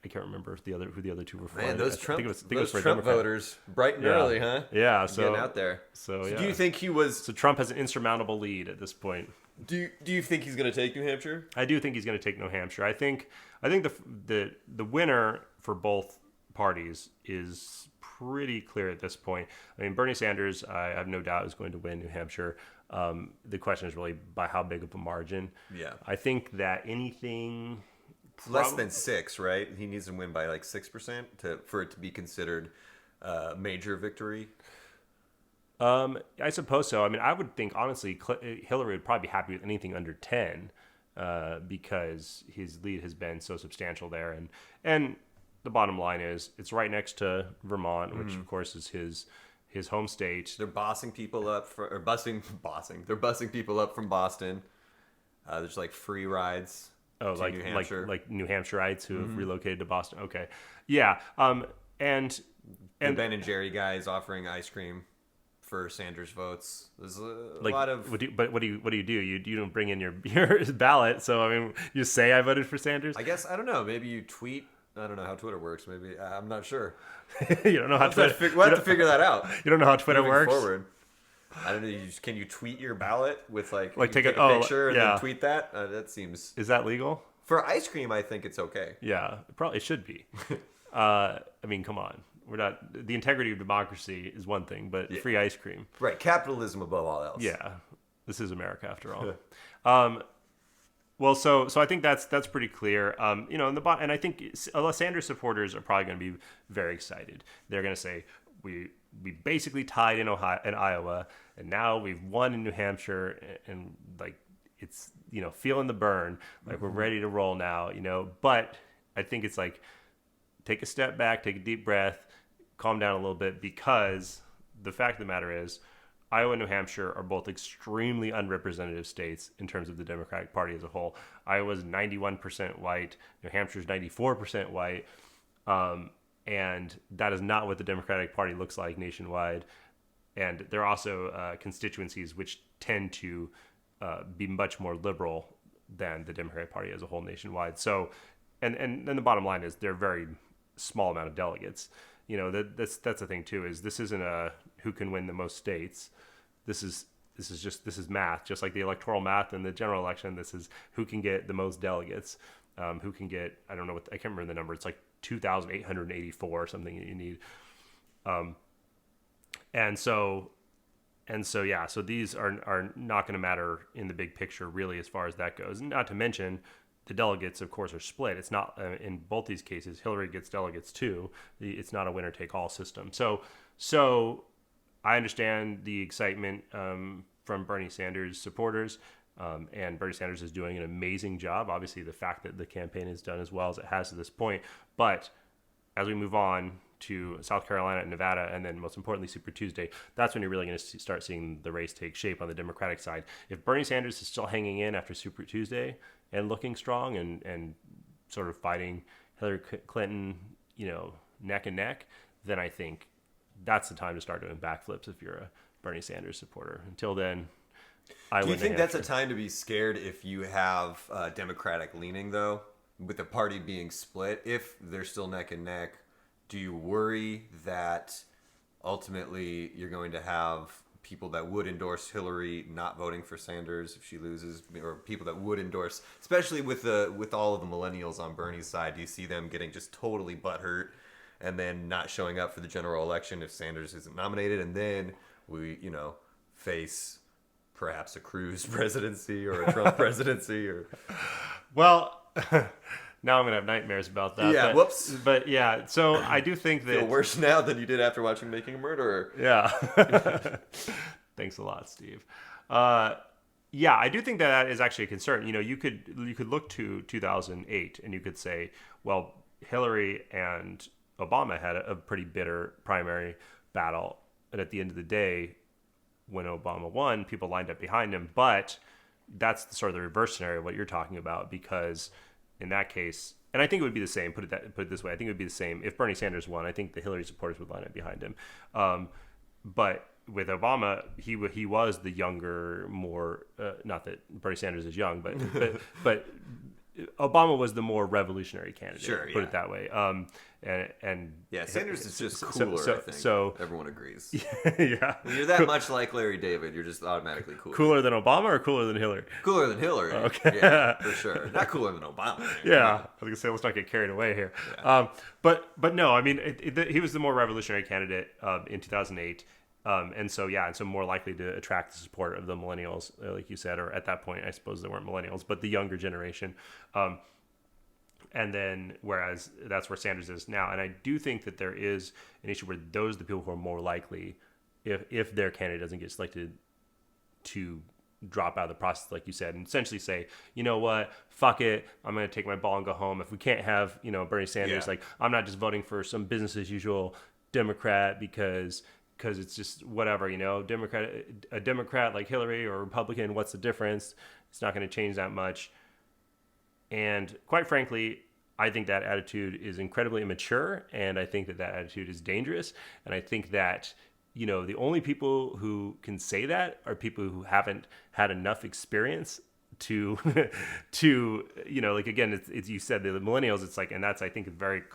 [SPEAKER 1] can't remember who the other 2 were for.
[SPEAKER 2] Man, those Trump
[SPEAKER 1] Democrat
[SPEAKER 2] voters, bright and early, huh?
[SPEAKER 1] Yeah, so
[SPEAKER 2] getting out there.
[SPEAKER 1] So yeah.
[SPEAKER 2] Do you think he was?
[SPEAKER 1] So Trump has an insurmountable lead at this point.
[SPEAKER 2] Do you think he's going to take New Hampshire?
[SPEAKER 1] I do think he's going to take New Hampshire. I think the winner for both parties is pretty clear at this point. I mean, Bernie Sanders, I have no doubt, is going to win New Hampshire. The question is really by how big of a margin.
[SPEAKER 2] Yeah,
[SPEAKER 1] I think that anything.
[SPEAKER 2] Less than 6, right? He needs to win by like 6% for it to be considered a major victory.
[SPEAKER 1] I suppose so. I mean, I would think, honestly, Hillary would probably be happy with anything under 10 because his lead has been so substantial there. And the bottom line is it's right next to Vermont, which, of course, is his home state.
[SPEAKER 2] They're bossing people up They're bussing people up from Boston. There's like free rides
[SPEAKER 1] Oh,
[SPEAKER 2] to New Hampshire.
[SPEAKER 1] like New Hampshireites who have relocated to Boston. Okay, yeah. And
[SPEAKER 2] The Ben and Jerry guys offering ice cream for Sanders votes. There's a
[SPEAKER 1] like,
[SPEAKER 2] lot of.
[SPEAKER 1] what do you do? You don't bring in your ballot. So I mean, you say I voted for Sanders.
[SPEAKER 2] I guess I don't know. Maybe you tweet. I don't know how Twitter works. Maybe I'm not sure.
[SPEAKER 1] You don't know how Twitter.
[SPEAKER 2] We'll have to figure that out.
[SPEAKER 1] You don't know how Twitter
[SPEAKER 2] Moving
[SPEAKER 1] works.
[SPEAKER 2] Forward. I don't know. Can you tweet your ballot with like
[SPEAKER 1] take
[SPEAKER 2] a
[SPEAKER 1] a
[SPEAKER 2] picture and
[SPEAKER 1] yeah.
[SPEAKER 2] then tweet that? That seems.
[SPEAKER 1] Is that legal?
[SPEAKER 2] For ice cream, I think it's okay.
[SPEAKER 1] Yeah, it probably should be. I mean, come on. We're not. The integrity of democracy is one thing, but free ice cream.
[SPEAKER 2] Right, capitalism above all else.
[SPEAKER 1] Yeah, this is America after all. Well, so I think that's pretty clear. You know, and I think Sanders supporters are probably going to be very excited. They're going to say we basically tied in Iowa, and now we've won in New Hampshire, and like it's, you know, feeling the burn, like we're ready to roll now, you know. But I think it's like take a step back, take a deep breath, calm down a little bit, because the fact of the matter is Iowa and New Hampshire are both extremely unrepresentative states in terms of the Democratic Party as a whole. Iowa's 91% white, New Hampshire's 94% white, and that is not what the Democratic Party looks like nationwide. And there are also constituencies which tend to be much more liberal than the Democratic Party as a whole nationwide. So, and then the bottom line is they're a very small amount of delegates. You know, that's the thing too, is this isn't a who can win the most states. This is math, just like the electoral math in the general election. This is who can get the most delegates, who can get, I don't know what, I can't remember the number. It's like 2,884 or something that you need. And so yeah, so these are not going to matter in the big picture really as far as that goes. Not to mention the delegates, of course, are split. It's not in both these cases. Hillary gets delegates too. It's not a winner take all system. So I understand the excitement from Bernie Sanders supporters, and Bernie Sanders is doing an amazing job. Obviously, the fact that the campaign has done as well as it has to this point. But as we move on to South Carolina and Nevada, and then most importantly Super Tuesday, that's when you're really going to start seeing the race take shape on the Democratic side. If Bernie Sanders is still hanging in after Super Tuesday and looking strong and sort of fighting Hillary Clinton, you know, neck and neck, then I think that's the time to start doing backflips if you're a Bernie Sanders supporter. Until then,
[SPEAKER 2] do you think that's a time to be scared if you have Democratic leaning, though, with the party being split? If they're still neck and neck, do you worry that ultimately you're going to have people that would endorse Hillary not voting for Sanders if she loses, or people that would endorse, especially with all of the millennials on Bernie's side? Do you see them getting just totally butthurt and then not showing up for the general election if Sanders isn't nominated, and then we, you know, face perhaps a Cruz presidency or a Trump presidency? Or
[SPEAKER 1] well, now I'm gonna have nightmares about that.
[SPEAKER 2] Yeah, whoops.
[SPEAKER 1] But yeah, so I do think that
[SPEAKER 2] feel worse now than you did after watching Making a Murderer.
[SPEAKER 1] Yeah. Thanks a lot, Steve. Yeah, I do think that is actually a concern. You know, you could look to 2008 and you could say, well, Hillary and Obama had a pretty bitter primary battle, and at the end of the day, when Obama won, people lined up behind him. But that's sort of the reverse scenario of what you're talking about, because in that case, and I think it would be the same. Put it this way, I think it would be the same if Bernie Sanders won. I think the Hillary supporters would line up behind him. But with Obama, he was the younger, more not that Bernie Sanders is young, but Obama was the more revolutionary candidate.
[SPEAKER 2] Sure,
[SPEAKER 1] put it that way. And
[SPEAKER 2] yeah, Sanders is just cooler. I think everyone agrees.
[SPEAKER 1] Yeah,
[SPEAKER 2] when you're that much like Larry David, you're just automatically cooler.
[SPEAKER 1] Cooler than Obama or cooler than Hillary?
[SPEAKER 2] Cooler than Hillary.
[SPEAKER 1] Okay,
[SPEAKER 2] yeah, for sure. Not cooler than Obama. Man.
[SPEAKER 1] Yeah, I was gonna say let's not get carried away here. Yeah. But no, I mean he was the more revolutionary candidate in 2008. And so more likely to attract the support of the millennials, like you said, or at that point, I suppose they weren't millennials, but the younger generation. And then, whereas that's where Sanders is now. And I do think that there is an issue where those are the people who are more likely, if their candidate doesn't get selected, to drop out of the process, like you said, and essentially say, you know what, fuck it, I'm going to take my ball and go home. If we can't have, you know, Bernie Sanders, like I'm not just voting for some business as usual Democrat because it's just whatever, you know, a Democrat like Hillary or a Republican, what's the difference? It's not going to change that much. And quite frankly, I think that attitude is incredibly immature, and I think that that attitude is dangerous. And I think that, the only people who can say that are people who haven't had enough experience to like, again, it's you said, the millennials, it's like, and that's, I think,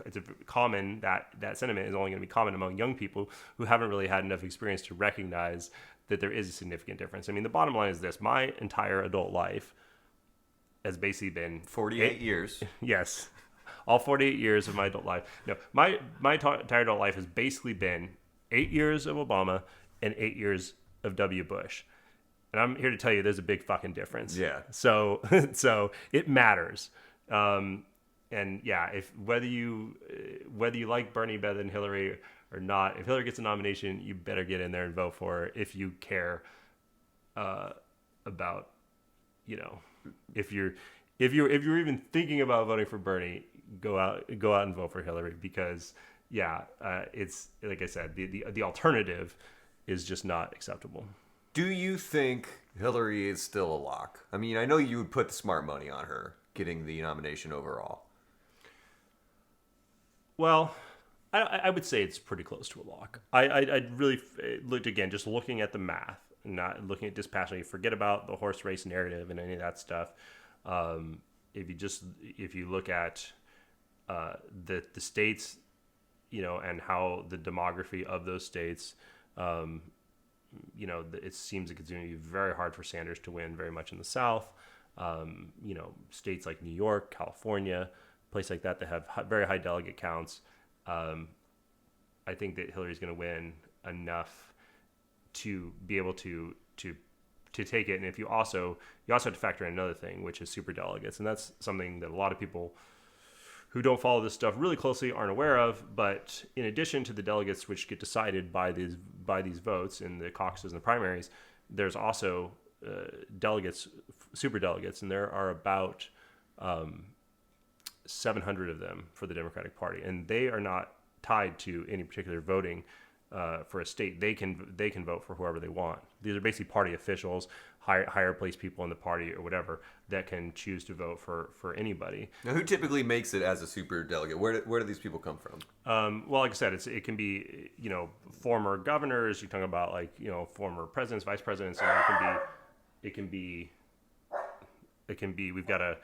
[SPEAKER 1] it's a common, that sentiment is only going to be common among young people who haven't really had enough experience to recognize that there is a significant difference. I mean, the bottom line is this: my entire adult life has basically been
[SPEAKER 2] 48 years.
[SPEAKER 1] Yes, all 48 years of my adult life. No, my entire adult life has basically been 8 years of Obama and 8 years of W. Bush. And I'm here to tell you there's a big fucking difference.
[SPEAKER 2] Yeah.
[SPEAKER 1] So it matters. And yeah, if whether you like Bernie better than Hillary or not, if Hillary gets a nomination, you better get in there and vote for her if you care about, if you're even thinking about voting for Bernie, go out and vote for Hillary, because it's like I said, the alternative is just not acceptable.
[SPEAKER 2] Do you think Hillary is still a lock? I mean, I know you would put the smart money on her getting the nomination overall.
[SPEAKER 1] Well, I would say it's pretty close to a lock. I really looked, again, just looking at the math, not looking at dispassionately. Forget about the horse race narrative and any of that stuff. If you look at the states, and how the demography of those states, it seems like it's going to be very hard for Sanders to win very much in the South. States like New York, California, places like that have very high delegate counts. I think that Hillary's going to win enough to be able to take it. And if you also have to factor in another thing, which is superdelegates, and that's something that a lot of people who don't follow this stuff really closely aren't aware of. But in addition to the delegates which get decided by these votes in the caucuses and the primaries, there's also delegates, superdelegates, and there are about 700 of them for the Democratic Party, and they are not tied to any particular voting for a state. They can vote for whoever they want. These are basically party officials, higher placed people in the party or whatever, that can choose to vote for anybody.
[SPEAKER 2] Now, who typically makes it as a super delegate? Where do these people come from?
[SPEAKER 1] Well, like I said, it can be former governors. You're talking about former presidents, vice presidents, and it can be. We've got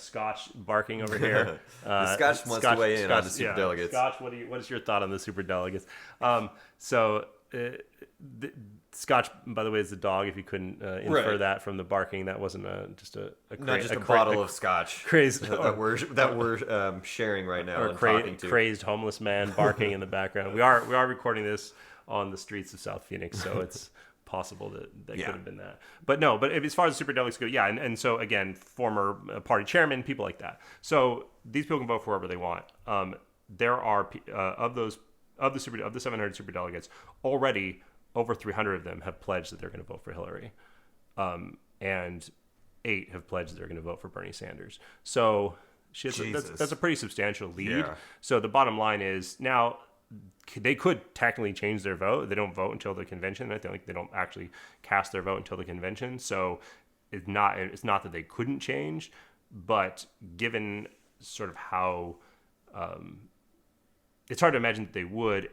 [SPEAKER 1] Scotch barking over here.
[SPEAKER 2] The Scotch wants to weigh in on the super delegates.
[SPEAKER 1] Scotch, what is your thought on the super delegates? Scotch, by the way, is the dog. If you couldn't infer that from the barking, that wasn't just a
[SPEAKER 2] bottle of Scotch
[SPEAKER 1] crazed
[SPEAKER 2] that we're sharing right now,
[SPEAKER 1] or
[SPEAKER 2] and talking to.
[SPEAKER 1] Crazed homeless man barking in the background. We are recording this on the streets of South Phoenix, so it's possible that could have been that. But no, as far as the superdelegates go, and so again, former party chairman, people like that. So these people can vote for whoever they want. There are of the 700 superdelegates, already over 300 of them have pledged that they're going to vote for Hillary, and 8 have pledged that they're going to vote for Bernie Sanders. So that's a pretty substantial lead.
[SPEAKER 2] Yeah.
[SPEAKER 1] So the bottom line is, now they could technically change their vote. They don't vote until the convention. I think they don't actually cast their vote until the convention. So it's not that they couldn't change, but given sort of how it's hard to imagine that they would.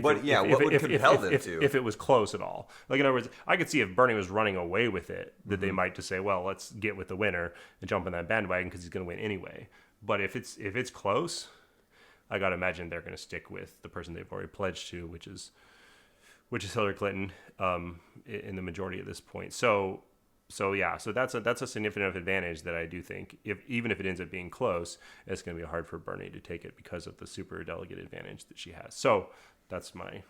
[SPEAKER 2] What would compel them to?
[SPEAKER 1] If it was close at all. Like, in other words, I could see if Bernie was running away with it, that they might just say, well, let's get with the winner and jump on that bandwagon because he's going to win anyway. But if it's close, I got to imagine they're going to stick with the person they've already pledged to, which is Hillary Clinton, in the majority at this point. So that's a significant enough advantage that I do think, even if it ends up being close, it's going to be hard for Bernie to take it because of the super delegate advantage that she has. So that's my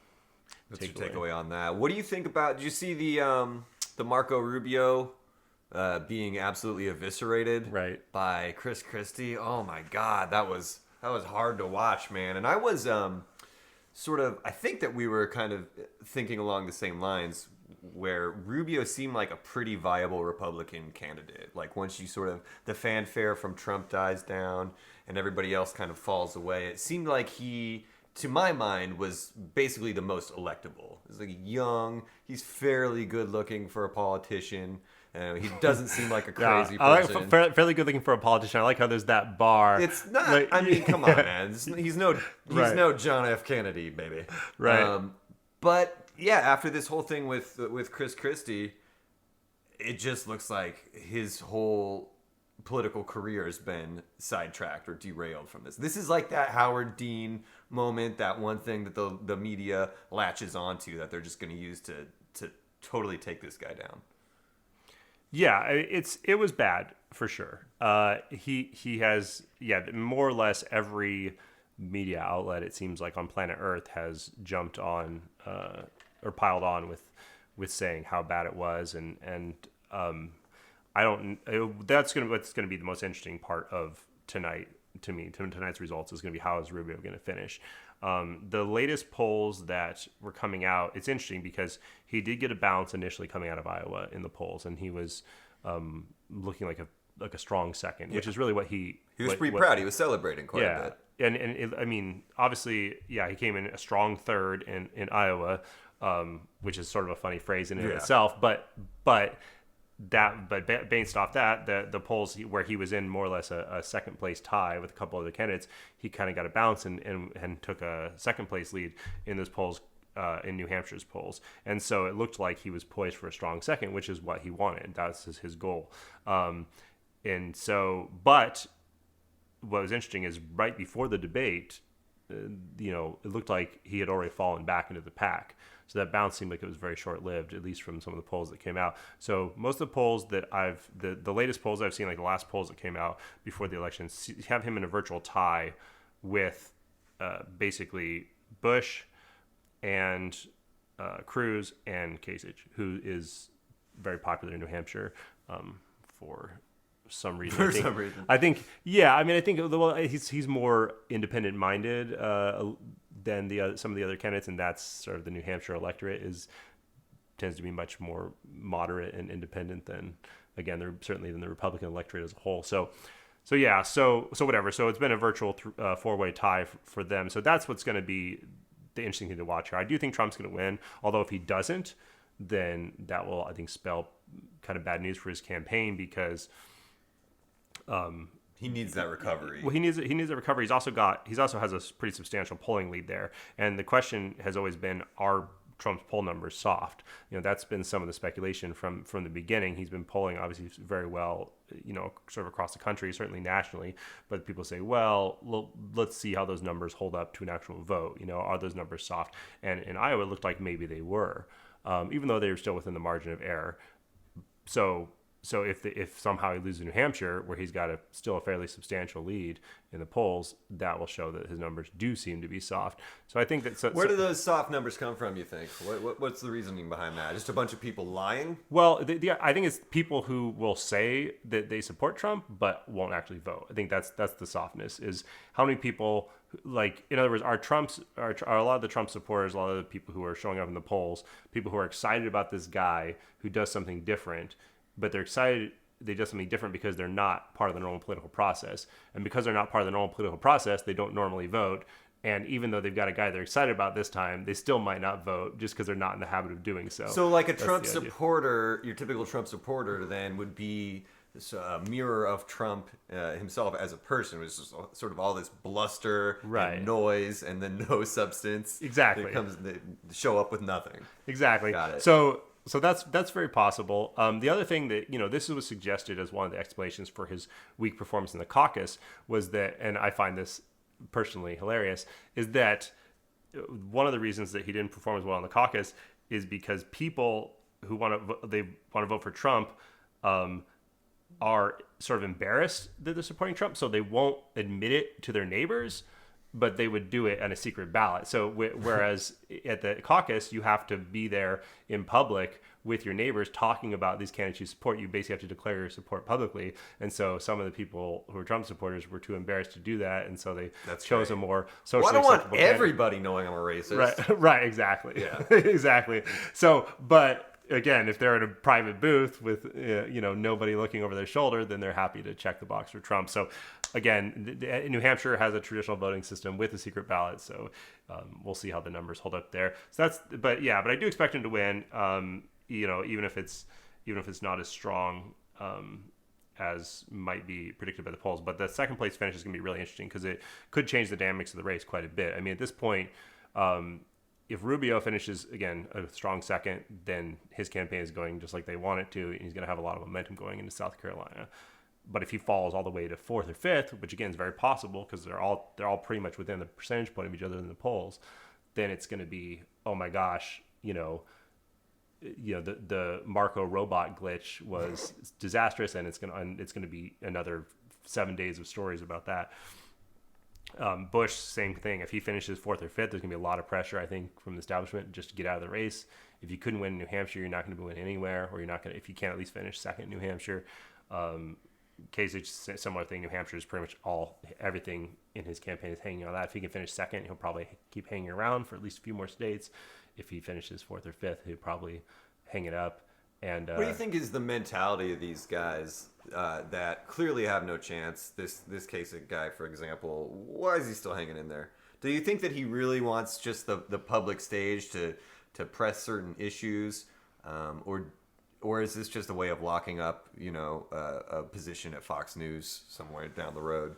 [SPEAKER 2] takeaway on that. What do you think about? Did you see the Marco Rubio being absolutely eviscerated by Chris Christie? Oh my God, that was hard to watch, man. And I was I think that we were kind of thinking along the same lines, where Rubio seemed like a pretty viable Republican candidate. Like, once the fanfare from Trump dies down and everybody else kind of falls away, it seemed like he, to my mind, was basically the most electable. He's like young, he's fairly good looking for a politician. He doesn't seem like a crazy
[SPEAKER 1] I
[SPEAKER 2] person.
[SPEAKER 1] like fairly good looking for a politician. I like how there's that bar.
[SPEAKER 2] It's not.
[SPEAKER 1] Like,
[SPEAKER 2] I mean, come on, man. He's
[SPEAKER 1] Right.
[SPEAKER 2] no John F. Kennedy, baby.
[SPEAKER 1] Right.
[SPEAKER 2] But yeah, after this whole thing with Chris Christie, it just looks like his whole political career has been sidetracked or derailed from this. This is like that Howard Dean moment, that one thing that the media latches onto that they're just going to use to totally take this guy down.
[SPEAKER 1] Yeah, it was bad for sure. He has more or less every media outlet, it seems like, on planet Earth has jumped on or piled on with saying how bad it was, and I don't. That's what's gonna be the most interesting part of tonight to me. Tonight's results is gonna be how is Rubio gonna finish. The latest polls that were coming out, it's interesting because he did get a bounce initially coming out of Iowa in the polls, and he was looking like a strong second, which is really what he
[SPEAKER 2] was pretty proud. He was celebrating quite a bit.
[SPEAKER 1] I mean, obviously, he came in a strong third in Iowa, which is sort of a funny phrase in itself, but based off that, the polls where he was in more or less a second place tie with a couple other candidates, he kind of got a bounce and took a second place lead in those polls, in New Hampshire's polls. And so it looked like he was poised for a strong second, which is what he wanted. That's his goal. And so, but what was interesting is right before the debate, it looked like he had already fallen back into the pack. So that bounce seemed like it was very short-lived, at least from some of the polls that came out. So most of the polls that the latest polls I've seen, like the last polls that came out before the election, have him in a virtual tie with basically Bush and Cruz and Kasich, who is very popular in New Hampshire for some reason. I think he's more independent-minded than some of the other candidates, and that's sort of the New Hampshire electorate tends to be much more moderate and independent than they're certainly than the Republican electorate as a whole. So whatever. So it's been a virtual four-way tie for them. So that's what's going to be the interesting thing to watch here. I do think Trump's going to win, although if he doesn't, then that will, I think, spell kind of bad news for his campaign because
[SPEAKER 2] he needs that recovery.
[SPEAKER 1] Well, he needs a recovery. He also has a pretty substantial polling lead there, and the question has always been: are Trump's poll numbers soft? That's been some of the speculation from the beginning. He's been polling obviously very well, sort of across the country, certainly nationally. But people say, well, let's see how those numbers hold up to an actual vote. Are those numbers soft? And in Iowa, it looked like maybe they were, even though they were still within the margin of error. So if somehow he loses New Hampshire, where he's got still a fairly substantial lead in the polls, that will show that his numbers do seem to be soft. So I think that
[SPEAKER 2] where do those soft numbers come from? You think? What's the reasoning behind that? Just a bunch of people lying?
[SPEAKER 1] Well, I think it's people who will say that they support Trump but won't actually vote. I think that's the softness. Is how many people, like, in other words, are a lot of the Trump supporters, a lot of the people who are showing up in the polls, people who are excited about this guy who does something different. But they're excited they do something different because they're not part of the normal political process. And because they're not part of the normal political process, they don't normally vote. And even though they've got a guy they're excited about this time, they still might not vote just because they're not in the habit of doing so.
[SPEAKER 2] So like a Trump supporter, your typical Trump supporter then would be this mirror of Trump himself as a person. It was just sort of all this bluster and noise and then no substance.
[SPEAKER 1] Exactly.
[SPEAKER 2] They show up with nothing.
[SPEAKER 1] Exactly.
[SPEAKER 2] Got it.
[SPEAKER 1] So that's very possible. The other thing that, this was suggested as one of the explanations for his weak performance in the caucus was that, and I find this personally hilarious, is that one of the reasons that he didn't perform as well in the caucus is because people who want to vote for Trump are sort of embarrassed that they're supporting Trump, so they won't admit it to their neighbors, but they would do it on a secret ballot. So whereas at the caucus, you have to be there in public with your neighbors talking about these candidates you support. You basically have to declare your support publicly. And so some of the people who are Trump supporters were too embarrassed to do that. And so they chose a more socially acceptable
[SPEAKER 2] I don't want everybody knowing I'm a racist.
[SPEAKER 1] Right, exactly.
[SPEAKER 2] Yeah.
[SPEAKER 1] Exactly. So, but again, if they're in a private booth with nobody looking over their shoulder, then they're happy to check the box for Trump. So again, New Hampshire has a traditional voting system with a secret ballot, so we'll see how the numbers hold up there. So but I do expect him to win. Even if it's even if it's not as strong as might be predicted by the polls. But the second place finish is going to be really interesting because it could change the dynamics of the race quite a bit. I mean, at this point, if Rubio finishes, again, a strong second, then his campaign is going just like they want it to, and he's going to have a lot of momentum going into South Carolina. But if he falls all the way to fourth or fifth, which again is very possible because they're all pretty much within the percentage point of each other in the polls, then it's going to be, oh my gosh, the Marco robot glitch was disastrous, and it's going to be another 7 days of stories about that. Bush, same thing. If he finishes fourth or fifth, there's going to be a lot of pressure, I think, from the establishment just to get out of the race. If you couldn't win in New Hampshire, you're not going to win anywhere, or you're not going to, if you can't at least finish second in New Hampshire. Kasich, similar thing. New Hampshire is pretty much everything in his campaign is hanging on that. If he can finish second, he'll probably keep hanging around for at least a few more states. If he finishes fourth or fifth, he'll probably hang it up. And
[SPEAKER 2] what do you think is the mentality of these guys that clearly have no chance? This Kasich guy, for example, why is he still hanging in there? Do you think that he really wants just the public stage to press certain issues, or is this just a way of locking up, a position at Fox News somewhere down the road?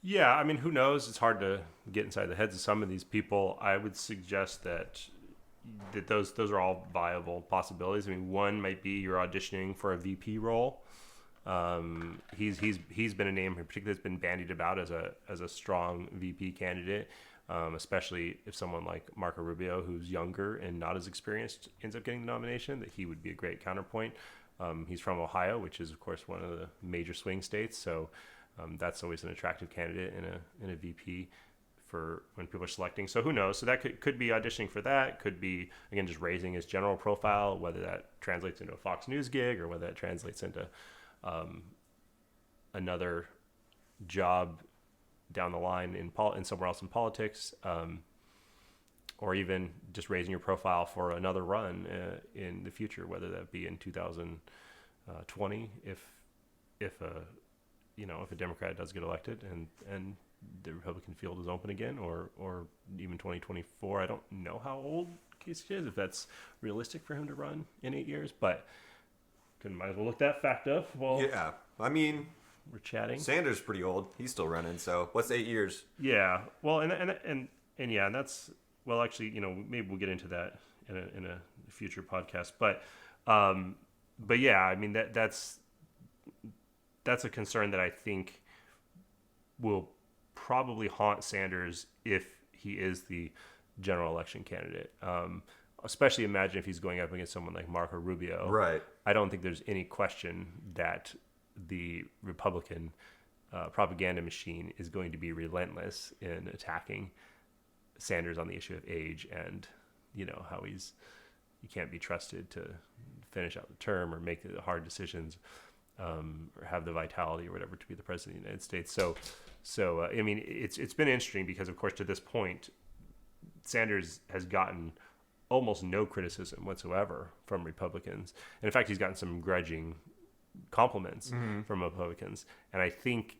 [SPEAKER 1] Yeah, I mean, who knows? It's hard to get inside the heads of some of these people. I would suggest that those are all viable possibilities. I mean, one might be you're auditioning for a VP role. He's been a name in particular that's been bandied about as a strong VP candidate, especially if someone like Marco Rubio, who's younger and not as experienced, ends up getting the nomination. That he would be a great counterpoint. He's from Ohio, which is of course one of the major swing states, so that's always an attractive candidate in a VP for when people are selecting. So who knows? So that could be auditioning for that. Could be, again, just raising his general profile, whether that translates into a Fox News gig or whether that translates into another job down the line in somewhere else in politics, or even just raising your profile for another run in the future, whether that be in 2020 if a Democrat does get elected and the Republican field is open again, or even 2024. I don't know how old Kasich is, if that's realistic for him to run in 8 years, but might as well look that fact up. Well,
[SPEAKER 2] yeah, I mean,
[SPEAKER 1] we're chatting.
[SPEAKER 2] Sanders pretty old. He's still running. So what's 8 years?
[SPEAKER 1] Yeah. Well, and yeah, and that's, well, actually, maybe we'll get into that in a future podcast. But yeah, I mean that's a concern that I think will probably haunt Sanders if he is the general election candidate. Especially imagine if he's going up against someone like Marco Rubio.
[SPEAKER 2] Right.
[SPEAKER 1] I don't think there's any question that the Republican propaganda machine is going to be relentless in attacking Sanders on the issue of age and, how you can't be trusted to finish out the term or make the hard decisions, or have the vitality or whatever to be the president of the United States. So I mean, it's been interesting because, of course, to this point, Sanders has gotten almost no criticism whatsoever from Republicans. And in fact, he's gotten some grudging compliments from Republicans. And I think,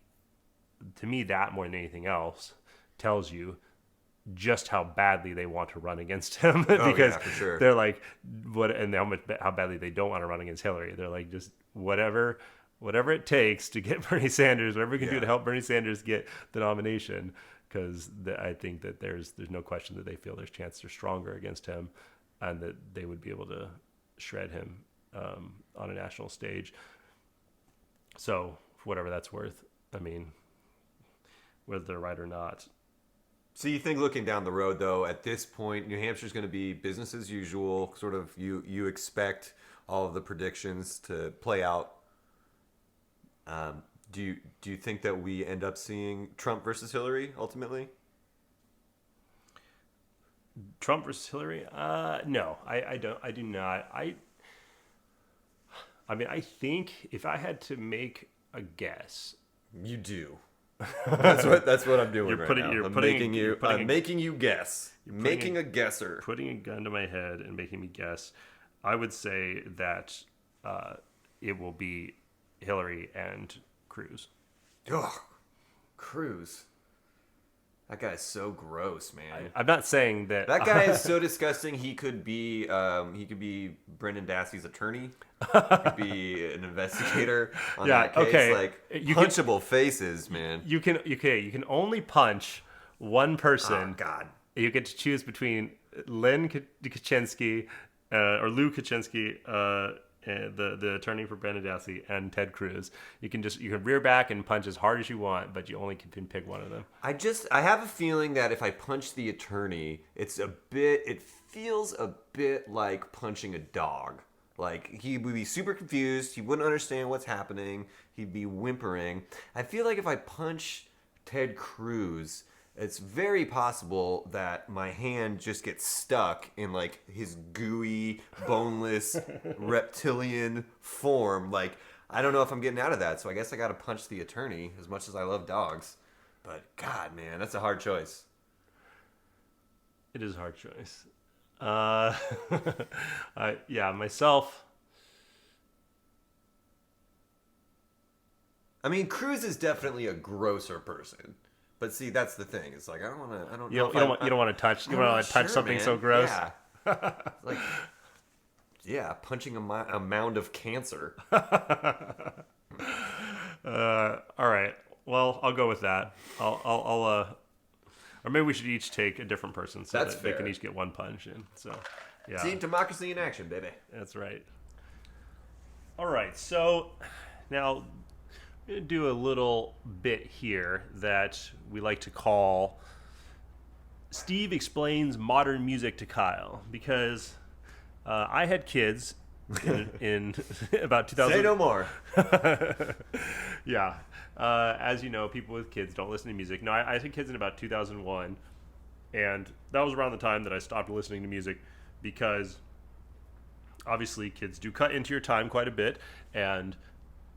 [SPEAKER 1] to me, that more than anything else tells you just how badly they want to run against him. Because
[SPEAKER 2] yeah, for sure.
[SPEAKER 1] They're like, how badly they don't want to run against Hillary. They're like, just whatever it takes to get Bernie Sanders, whatever we can do to help Bernie Sanders get the nomination. Because I think that there's no question that they feel there's chances are stronger against him, and that they would be able to shred him on a national stage. So, for whatever that's worth, I mean, whether they're right or not.
[SPEAKER 2] So you think, looking down the road, though, at this point, New Hampshire's going to be business as usual. Sort of, you expect all of the predictions to play out. Do you think that we end up seeing Trump versus Hillary ultimately?
[SPEAKER 1] Trump versus Hillary? No, I don't. I do not. I mean, I think if I had to make a guess,
[SPEAKER 2] you do. That's what I'm doing right now. I'm making you guess. Making a guesser.
[SPEAKER 1] Putting a gun to my head and making me guess. I would say that it will be Hillary and Cruz.
[SPEAKER 2] Ugh, Cruz. That guy's so gross, man.
[SPEAKER 1] I'm not saying that.
[SPEAKER 2] That guy is so disgusting. He could be Brendan Dassey's attorney. He could be an investigator on that case.
[SPEAKER 1] Okay.
[SPEAKER 2] Like punchable faces, man.
[SPEAKER 1] You can only punch one person.
[SPEAKER 2] Oh God.
[SPEAKER 1] You get to choose between Lynn Kaczynski or Lou Kaczynski, the attorney for Brendan Dassey, and Ted Cruz. You can rear back and punch as hard as you want, but you only can pick one of them.
[SPEAKER 2] I have a feeling that if I punch the attorney, it feels a bit like punching a dog. Like, he would be super confused. He wouldn't understand what's happening. He'd be whimpering. I feel like if I punch Ted Cruz, it's very possible that my hand just gets stuck in, like, his gooey, boneless, reptilian form. Like, I don't know if I'm getting out of that, so I guess I gotta punch the attorney, as much as I love dogs. But, God, man, that's a hard choice.
[SPEAKER 1] It is a hard choice. Myself.
[SPEAKER 2] I mean, Cruz is definitely a grosser person, but see, that's the thing. It's like I don't want to. I don't.
[SPEAKER 1] You don't want to touch. You want to touch something, man. So gross.
[SPEAKER 2] Yeah. Like, yeah, punching a mound of cancer.
[SPEAKER 1] All right. Well, I'll go with that. I'll or maybe we should each take a different person so
[SPEAKER 2] that's
[SPEAKER 1] that
[SPEAKER 2] fair.
[SPEAKER 1] they can each get one punch in. So, yeah.
[SPEAKER 2] See, democracy in action, baby.
[SPEAKER 1] That's right. All right. So now I'm going to do a little bit here that we like to call Steve Explains Modern Music to Kyle, because I had kids in about 2000.
[SPEAKER 2] Say no more.
[SPEAKER 1] Yeah. As you know, people with kids don't listen to music. No, I had kids in about 2001, and that was around the time that I stopped listening to music, because obviously kids do cut into your time quite a bit, and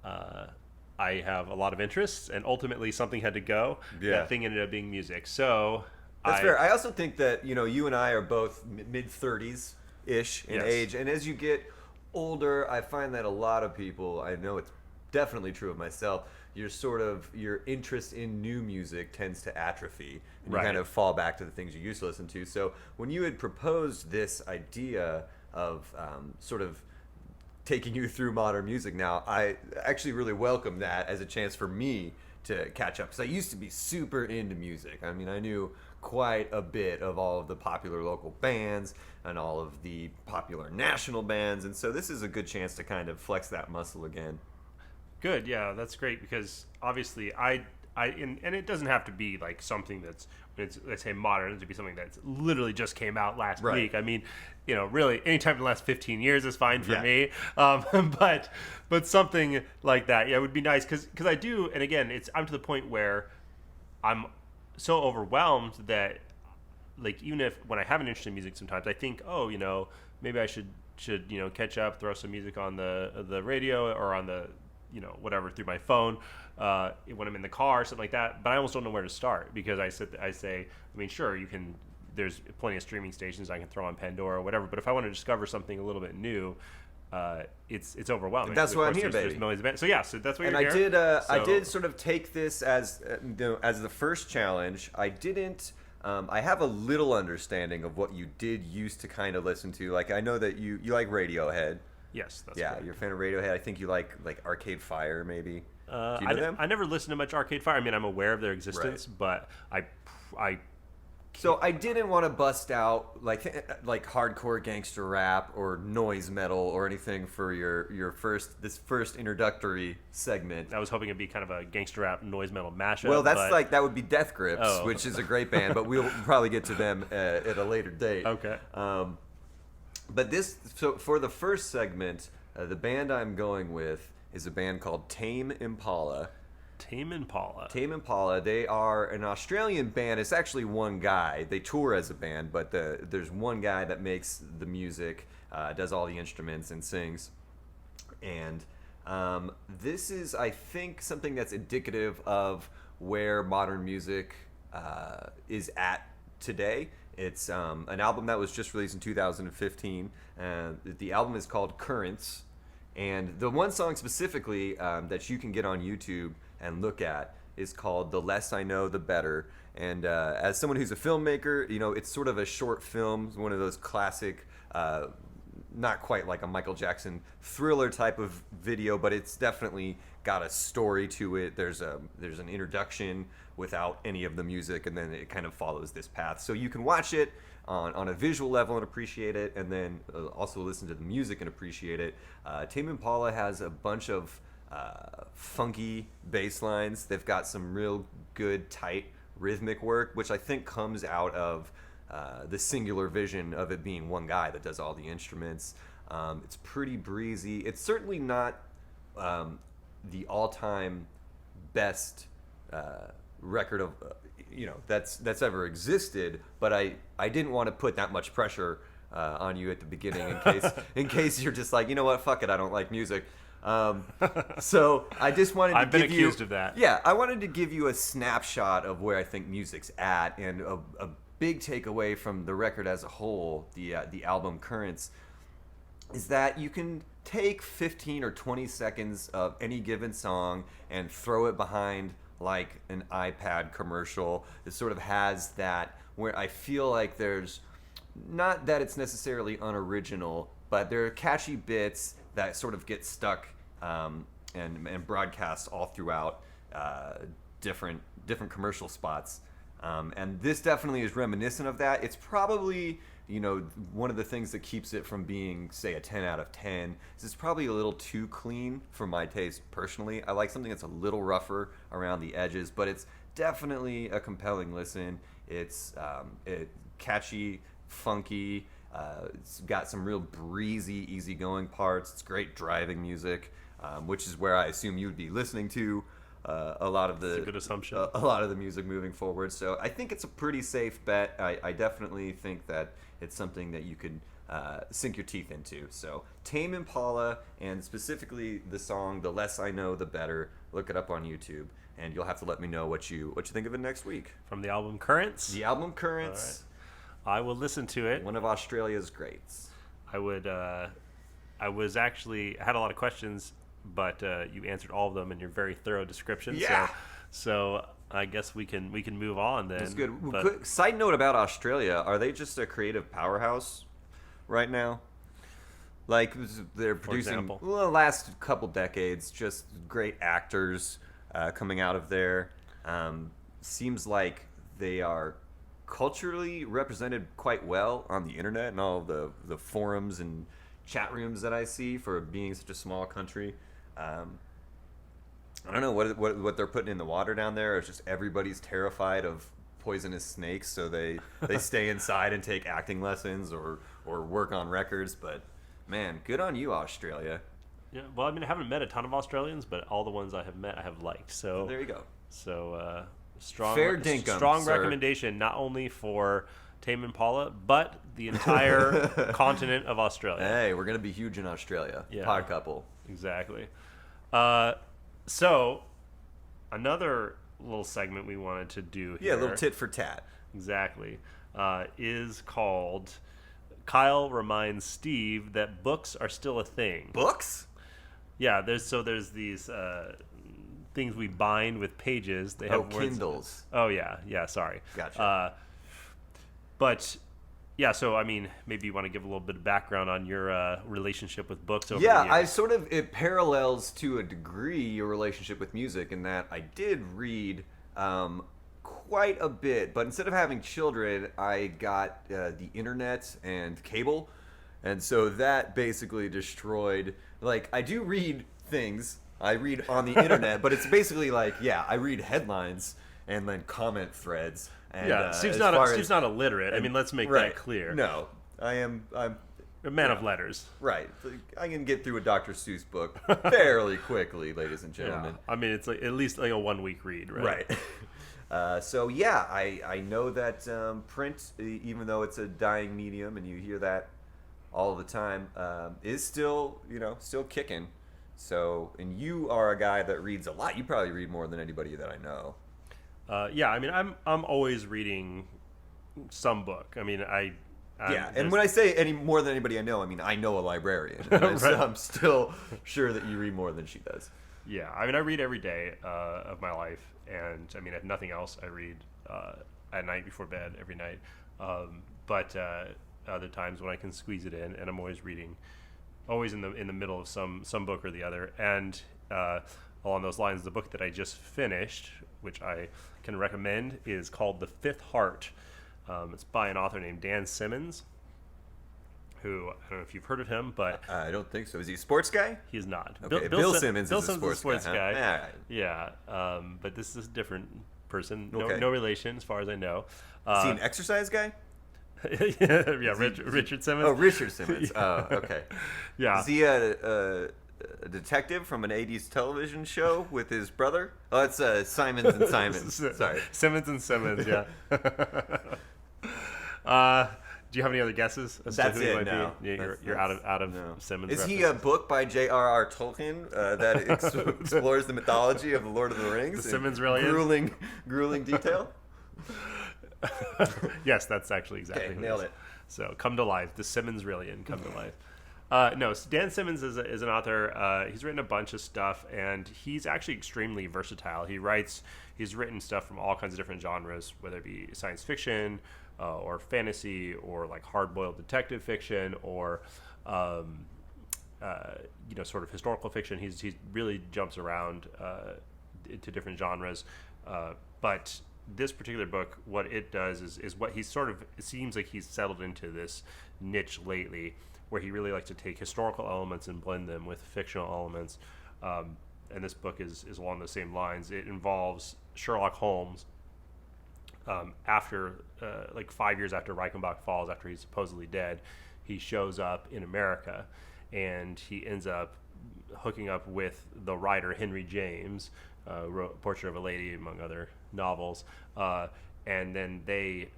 [SPEAKER 1] I have a lot of interests, and ultimately something had to go.
[SPEAKER 2] Yeah.
[SPEAKER 1] That thing ended up being music. So
[SPEAKER 2] That's fair. I also think that, you and I are both mid-30s ish in
[SPEAKER 1] Yes.
[SPEAKER 2] age, and as you get older, I find that a lot of people, I know it's definitely true of myself, your interest in new music tends to atrophy, and you
[SPEAKER 1] Right.
[SPEAKER 2] kind of fall back to the things you used to listen to. So when you had proposed this idea of sort of taking you through modern music now, I actually really welcome that as a chance for me to catch up, because I used to be super into music. I mean, I knew quite a bit of all of the popular local bands and all of the popular national bands, and so this is a good chance to kind of flex that muscle again.
[SPEAKER 1] Good, yeah, that's great, because obviously and it doesn't have to be like something that's, let's say modern, to be something that's literally just came out last
[SPEAKER 2] Right.
[SPEAKER 1] week. I mean, really anytime in the last 15 years is fine for
[SPEAKER 2] Yeah.
[SPEAKER 1] me. But something like that, yeah, would be nice, because I do, and again, I'm to the point where I'm so overwhelmed that, like, even if when I have an interest in music, sometimes I think, maybe I should catch up, throw some music on the radio or on the whatever through my phone when I'm in the car, something like that. But I almost don't know where to start, because sure, you can. There's plenty of streaming stations I can throw on Pandora or whatever. But if I want to discover something a little bit new, it's overwhelming.
[SPEAKER 2] That's
[SPEAKER 1] Of
[SPEAKER 2] why I'm
[SPEAKER 1] course,
[SPEAKER 2] here,
[SPEAKER 1] there's
[SPEAKER 2] baby.
[SPEAKER 1] millions of bands. So yeah, so that's what
[SPEAKER 2] And
[SPEAKER 1] you're here.
[SPEAKER 2] I
[SPEAKER 1] So-
[SPEAKER 2] did sort of take this as as the first challenge. I didn't. I have a little understanding of what you did used to kind of listen to. Like, I know that you like Radiohead.
[SPEAKER 1] Yes, that's
[SPEAKER 2] Yeah,
[SPEAKER 1] correct.
[SPEAKER 2] you're a fan of Radiohead. I think you like Arcade Fire, maybe. Do you know them?
[SPEAKER 1] I never listened to much Arcade Fire. I mean, I'm aware of their existence, but I
[SPEAKER 2] So I didn't want to bust out like hardcore gangster rap or noise metal or anything for your first introductory segment.
[SPEAKER 1] I was hoping it'd be kind of a gangster rap noise metal mashup.
[SPEAKER 2] Well, that's
[SPEAKER 1] but-
[SPEAKER 2] that would be Death Grips,
[SPEAKER 1] Oh.
[SPEAKER 2] which is a great band, but we'll probably get to them at a later date.
[SPEAKER 1] Okay.
[SPEAKER 2] But so for the first segment, the band I'm going with is a band called Tame Impala.
[SPEAKER 1] Tame Impala.
[SPEAKER 2] Tame Impala, they are an Australian band. It's actually one guy. They tour as a band, but there's one guy that makes the music, does all the instruments, and sings. And this is, I think, something that's indicative of where modern music is at today. It's an album that was just released in 2015. The album is called Currents. And the one song specifically that you can get on YouTube and look at is called "The Less I Know, the Better." And as someone who's a filmmaker, it's sort of a short film, one of those classic, not quite like a Michael Jackson thriller type of video, but it's definitely got a story to it. There's an introduction without any of the music, and then it kind of follows this path. So you can watch it on a visual level and appreciate it, and then also listen to the music and appreciate it. Tame Impala has a bunch of funky bass lines. They've got some real good, tight rhythmic work, which I think comes out of the singular vision of it being one guy that does all the instruments. It's pretty breezy. It's certainly not the all-time best record of that's ever existed, but I didn't want to put that much pressure on you at the beginning in case you're just like, you know what, fuck it, I don't like music. So I just wanted to
[SPEAKER 1] I've been accused of that.
[SPEAKER 2] Yeah, I wanted to give you a snapshot of where I think music's at, and a big takeaway from the record as a whole, the album Currents, is that you can take 15 or 20 seconds of any given song and throw it behind like an iPad commercial. It sort of has that, where I feel like there's, not that it's necessarily unoriginal, but there are catchy bits that sort of get stuck and broadcast all throughout different commercial spots. And this definitely is reminiscent of that. It's probably, one of the things that keeps it from being, say, a 10 out of 10 is it's probably a little too clean for my taste personally. I like something that's a little rougher around the edges, but it's definitely a compelling listen. It's catchy, funky. It's got some real breezy, easygoing parts. It's great driving music, which is where I assume you'd be listening to a lot of the.
[SPEAKER 1] That's a good assumption.
[SPEAKER 2] A lot of the music moving forward. So I think it's a pretty safe bet. I definitely think that it's something that you could sink your teeth into. So Tame Impala, and specifically the song "The Less I Know, the Better." Look it up on YouTube, and you'll have to let me know what you think of it next week.
[SPEAKER 1] From the album Currents.
[SPEAKER 2] The album Currents.
[SPEAKER 1] I will listen to it.
[SPEAKER 2] One of Australia's greats.
[SPEAKER 1] I would. I had a lot of questions, but you answered all of them in your very thorough description.
[SPEAKER 2] Yeah.
[SPEAKER 1] So I guess we can move on then.
[SPEAKER 2] That's good.
[SPEAKER 1] But,
[SPEAKER 2] Quick side note about Australia: are they just a creative powerhouse right now? Like they're producing the last couple decades, just great actors coming out of there. Seems like they are culturally represented quite well on the internet and all the forums and chat rooms that I see for being such a small country. I don't know what they're putting in the water down there. It's just everybody's terrified of poisonous snakes, so they stay inside and take acting lessons or work on records. But man, good on you, Australia.
[SPEAKER 1] Yeah, well, I mean, I haven't met a ton of Australians, but all the ones I have met, I have liked. So
[SPEAKER 2] there you go.
[SPEAKER 1] So strong,
[SPEAKER 2] fair dinkum,
[SPEAKER 1] strong
[SPEAKER 2] sir.
[SPEAKER 1] recommendation, not only for Tame Impala, but the entire continent of Australia.
[SPEAKER 2] Hey, we're gonna be huge in Australia.
[SPEAKER 1] Yeah.
[SPEAKER 2] Pod couple.
[SPEAKER 1] Exactly. So another little segment we wanted to do here.
[SPEAKER 2] Yeah, a little tit for tat.
[SPEAKER 1] Exactly. Is called Kyle reminds Steve that books are still a thing.
[SPEAKER 2] Books?
[SPEAKER 1] Yeah, there's these things we bind with pages. They have words.
[SPEAKER 2] Kindles.
[SPEAKER 1] Oh yeah, sorry.
[SPEAKER 2] Gotcha.
[SPEAKER 1] But yeah, so I mean, maybe you want to give a little bit of background on your relationship with books over
[SPEAKER 2] Yeah,
[SPEAKER 1] the years.
[SPEAKER 2] it parallels to a degree your relationship with music in that I did read quite a bit, but instead of having children, I got the internet and cable, and so that basically destroyed. Like, I do read things. I read on the internet, but it's basically like, yeah, I read headlines and then comment threads. And,
[SPEAKER 1] yeah, Steve's not illiterate. I mean, let's make that clear.
[SPEAKER 2] No, I'm
[SPEAKER 1] a man of letters.
[SPEAKER 2] Right. I can get through a Dr. Seuss book fairly quickly, ladies and gentlemen.
[SPEAKER 1] Yeah. I mean, it's like at least like a 1 week read, right?
[SPEAKER 2] Right. So yeah, I know that print, even though it's a dying medium, and you hear that all the time, is still kicking. So, and you are a guy that reads a lot. You probably read more than anybody that I know.
[SPEAKER 1] Yeah, I mean, I'm always reading some book. I mean,
[SPEAKER 2] and when I say any more than anybody I know, I mean I know a librarian. And
[SPEAKER 1] Right.
[SPEAKER 2] I'm still sure that you read more than she does.
[SPEAKER 1] Yeah, I mean, I read every day of my life, and I mean, if nothing else, I read at night before bed every night. But other times when I can squeeze it in, and I'm always reading, always in the middle of some book or the other. And along those lines, the book that I just finished, which I can recommend, is called The Fifth Heart. It's by an author named Dan Simmons, who, I don't know if you've heard of him, but
[SPEAKER 2] I don't think so. Is he a sports guy?
[SPEAKER 1] he is not.
[SPEAKER 2] Okay, Bill Simmons
[SPEAKER 1] Bill
[SPEAKER 2] is a
[SPEAKER 1] Simmons
[SPEAKER 2] sports guy.
[SPEAKER 1] guy.
[SPEAKER 2] Huh? All right.
[SPEAKER 1] Yeah, but this is a different person. No,
[SPEAKER 2] Okay.
[SPEAKER 1] no relation, as far as I know.
[SPEAKER 2] Is he an exercise guy?
[SPEAKER 1] Yeah, Richard Simmons.
[SPEAKER 2] Oh, Richard Simmons. Oh, okay.
[SPEAKER 1] Yeah.
[SPEAKER 2] Is he a detective from an 80s television show with his brother? Oh, that's Simons and Simons. Sorry.
[SPEAKER 1] Simmons and Simmons, yeah. Do you have any other guesses as
[SPEAKER 2] That's
[SPEAKER 1] to who he
[SPEAKER 2] it,
[SPEAKER 1] might
[SPEAKER 2] no.
[SPEAKER 1] be? Yeah, you're
[SPEAKER 2] That's-
[SPEAKER 1] out of
[SPEAKER 2] no.
[SPEAKER 1] Simmons.
[SPEAKER 2] Is he a book by J.R.R. Tolkien that explores the mythology of the Lord of the Rings?
[SPEAKER 1] The
[SPEAKER 2] in
[SPEAKER 1] Simmonsrillion?
[SPEAKER 2] grueling detail?
[SPEAKER 1] Yes, that's actually exactly
[SPEAKER 2] Okay,
[SPEAKER 1] who
[SPEAKER 2] nailed
[SPEAKER 1] is.
[SPEAKER 2] it.
[SPEAKER 1] So, come to life. The Simmonsrillion, come to life. No, Dan Simmons is an author. He's written a bunch of stuff, and he's actually extremely versatile. He's written stuff from all kinds of different genres, whether it be science fiction, or fantasy, or like hard-boiled detective fiction, or sort of historical fiction. He really jumps around into different genres, but this particular book, what it does is what he's sort of, it seems like he's settled into this niche lately, where he really likes to take historical elements and blend them with fictional elements. And this book is along the same lines. It involves Sherlock Holmes. After like 5 years after Reichenbach falls, after he's supposedly dead, he shows up in America, and he ends up hooking up with the writer Henry James, wrote Portrait of a Lady, among other novels, and then they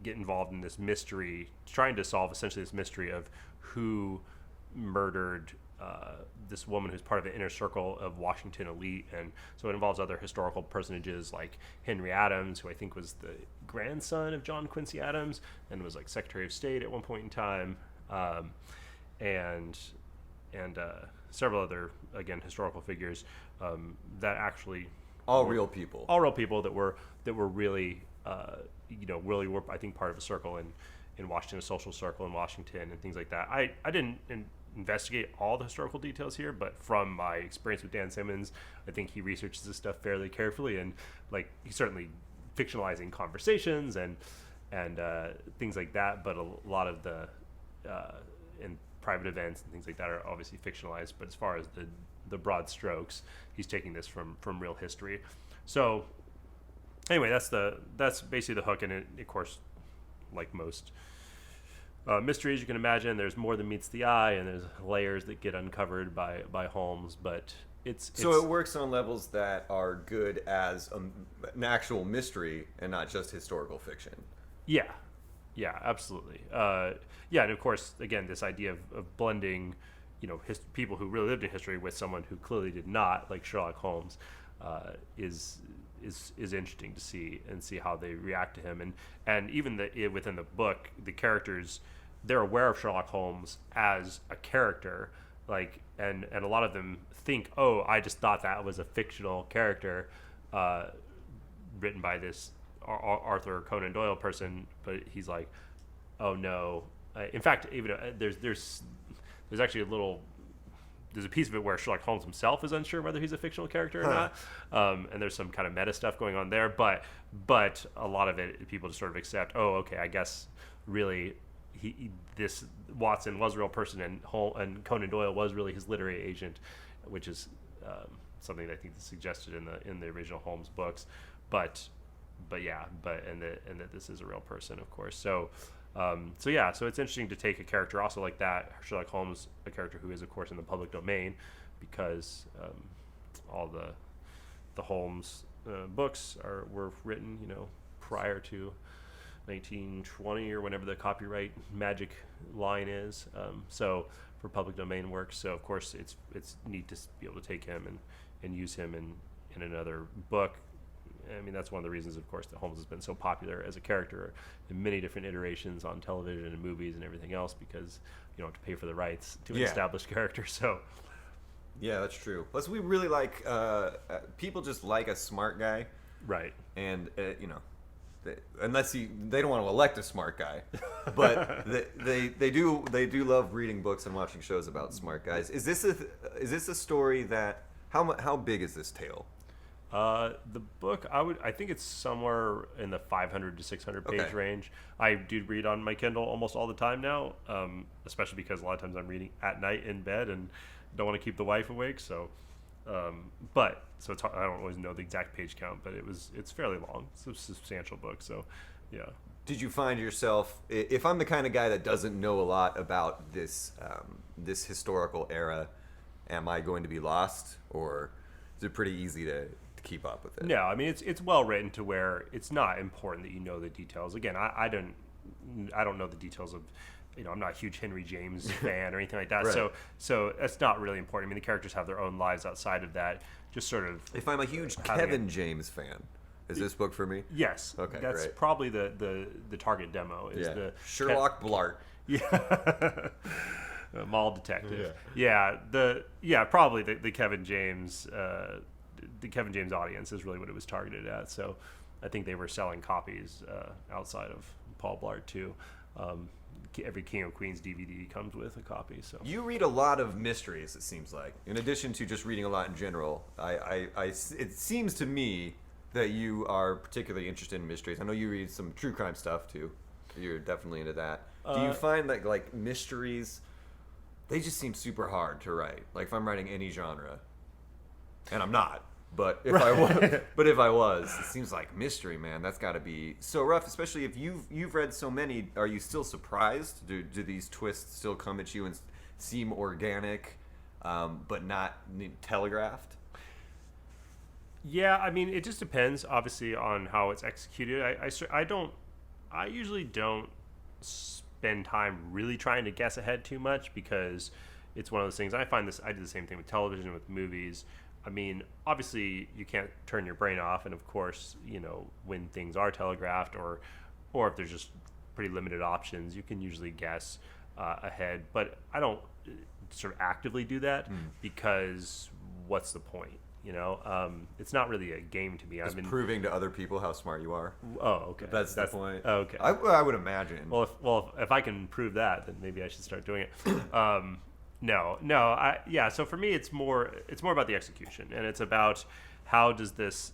[SPEAKER 1] get involved in this mystery, trying to solve essentially this mystery of who murdered this woman who's part of the inner circle of Washington elite. And so it involves other historical personages like Henry Adams, who I think was the grandson of John Quincy Adams and was like Secretary of State at one point in time, and several other, again, historical figures that actually
[SPEAKER 2] All real people.
[SPEAKER 1] that were really really were, I think, part of a circle in Washington, a social circle in Washington, and things like that. I didn't investigate all the historical details here, but from my experience with Dan Simmons, I think he researches this stuff fairly carefully, and like he's certainly fictionalizing conversations and things like that, but a lot of the in private events and things like that are obviously fictionalized. But as far as the broad strokes, he's taking this from real history. So anyway, that's basically the hook, and it, of course, like most mysteries you can imagine, there's more than meets the eye, and there's layers that get uncovered by Holmes. But it's
[SPEAKER 2] it works on levels that are good as an actual mystery and not just historical fiction.
[SPEAKER 1] Yeah, absolutely. And of course, again, this idea of blending, people who really lived in history with someone who clearly did not, like Sherlock Holmes, is interesting to see how they react to him, and even within the book, the characters, they're aware of Sherlock Holmes as a character, like, and a lot of them think, oh, I just thought that was a fictional character written by this Arthur Conan Doyle person, but he's like, oh no. In fact, even there's actually there's a piece of it where Sherlock Holmes himself is unsure whether he's a fictional character or not, and there's some kind of meta stuff going on there. But a lot of it, people just sort of accept. Oh, okay, I guess really this Watson was a real person, and Conan Doyle was really his literary agent, which is something that I think is suggested in the original Holmes books. But that this is a real person, of course. So it's interesting to take a character also like that, Sherlock Holmes, a character who is, of course, in the public domain, because all the Holmes books were written, prior to 1920 or whenever the copyright magic line is. So for public domain works, so of course it's neat to be able to take him and use him in another book. I mean, that's one of the reasons, of course, that Holmes has been so popular as a character in many different iterations on television and movies and everything else, because you don't have to pay for the rights to an established character. So
[SPEAKER 2] Yeah, that's true. Plus, we really like people just like a smart guy,
[SPEAKER 1] Right.
[SPEAKER 2] and unless they don't want to elect a smart guy, but they do love reading books and watching shows about smart guys. Is this a story that how big is this tale?
[SPEAKER 1] The book, I think it's somewhere in the 500 to 600 page
[SPEAKER 2] Okay.
[SPEAKER 1] range. I do read on my Kindle almost all the time now, especially because a lot of times I'm reading at night in bed and don't want to keep the wife awake. So, so it's hard, I don't always know the exact page count, but it's fairly long. It's a substantial book. So, yeah.
[SPEAKER 2] Did you find yourself, if I'm the kind of guy that doesn't know a lot about this historical era, am I going to be lost, or is it pretty easy to keep up with it?
[SPEAKER 1] No, I mean it's well written to where it's not important that you know the details. Again, I don't know the details of, I'm not a huge Henry James fan or anything like that.
[SPEAKER 2] Right.
[SPEAKER 1] So that's not really important. I mean, the characters have their own lives outside of that. Just sort of.
[SPEAKER 2] If I'm a huge Kevin James fan, is this book for me?
[SPEAKER 1] Yes.
[SPEAKER 2] Okay,
[SPEAKER 1] That's
[SPEAKER 2] great.
[SPEAKER 1] probably the target demo is the
[SPEAKER 2] Sherlock Blart.
[SPEAKER 1] Yeah. Mall detective. Yeah. Probably the Kevin James. The Kevin James audience is really what it was targeted at. So I think they were selling copies outside of Paul Blart too. Every King of Queens DVD comes with a copy. So
[SPEAKER 2] You read a lot of mysteries, it seems like. In addition to just reading a lot in general, it seems to me that you are particularly interested in mysteries. I know you read some true crime stuff too. You're definitely into that. Do you find that like mysteries, they just seem super hard to write? Like if I'm writing any genre, and I'm not. But if I was, it seems like mystery, man. That's got to be so rough, especially if you've read so many. Are you still surprised? Do these twists still come at you and seem organic, but not telegraphed?
[SPEAKER 1] yeah, I mean, it just depends, obviously, on how it's executed. I usually don't spend time really trying to guess ahead too much because it's one of those things. I find this. I do the same thing with television, with movies. I mean, obviously, you can't turn your brain off, and of course, when things are telegraphed, or if there's just pretty limited options, you can usually guess ahead. But I don't sort of actively do that because what's the point? It's not really a game to me.
[SPEAKER 2] Just proving to other people how smart you are.
[SPEAKER 1] Oh, okay.
[SPEAKER 2] That's the point.
[SPEAKER 1] Okay.
[SPEAKER 2] I would imagine.
[SPEAKER 1] Well, if I can prove that, then maybe I should start doing it. No. So for me, it's more about the execution, and it's about how does this,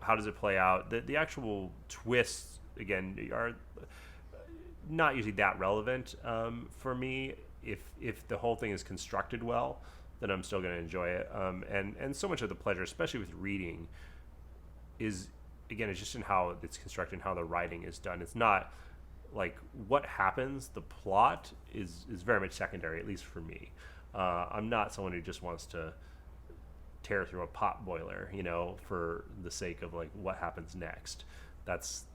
[SPEAKER 1] how does it play out? The actual twists, again, are not usually that relevant for me. If the whole thing is constructed well, then I'm still going to enjoy it. And so much of the pleasure, especially with reading, is again, it's just in how it's constructed and how the writing is done. It's not like what happens. The plot is very much secondary, at least for me. I'm not someone who just wants to tear through a pot boiler, for the sake of like what happens next. That's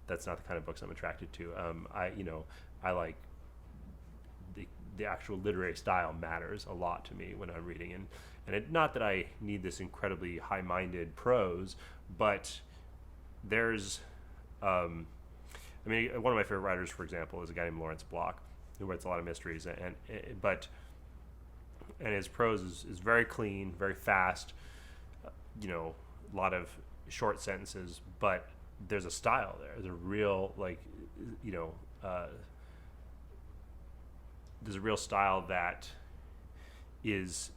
[SPEAKER 1] not the kind of books I'm attracted to. I like the actual literary style matters a lot to me when I'm reading, and not that I need this incredibly high-minded prose, but there's one of my favorite writers, for example, is a guy named Lawrence Block, who writes a lot of mysteries, and his prose is very clean, very fast, a lot of short sentences, but there's a style there. There's a real there's a real style that is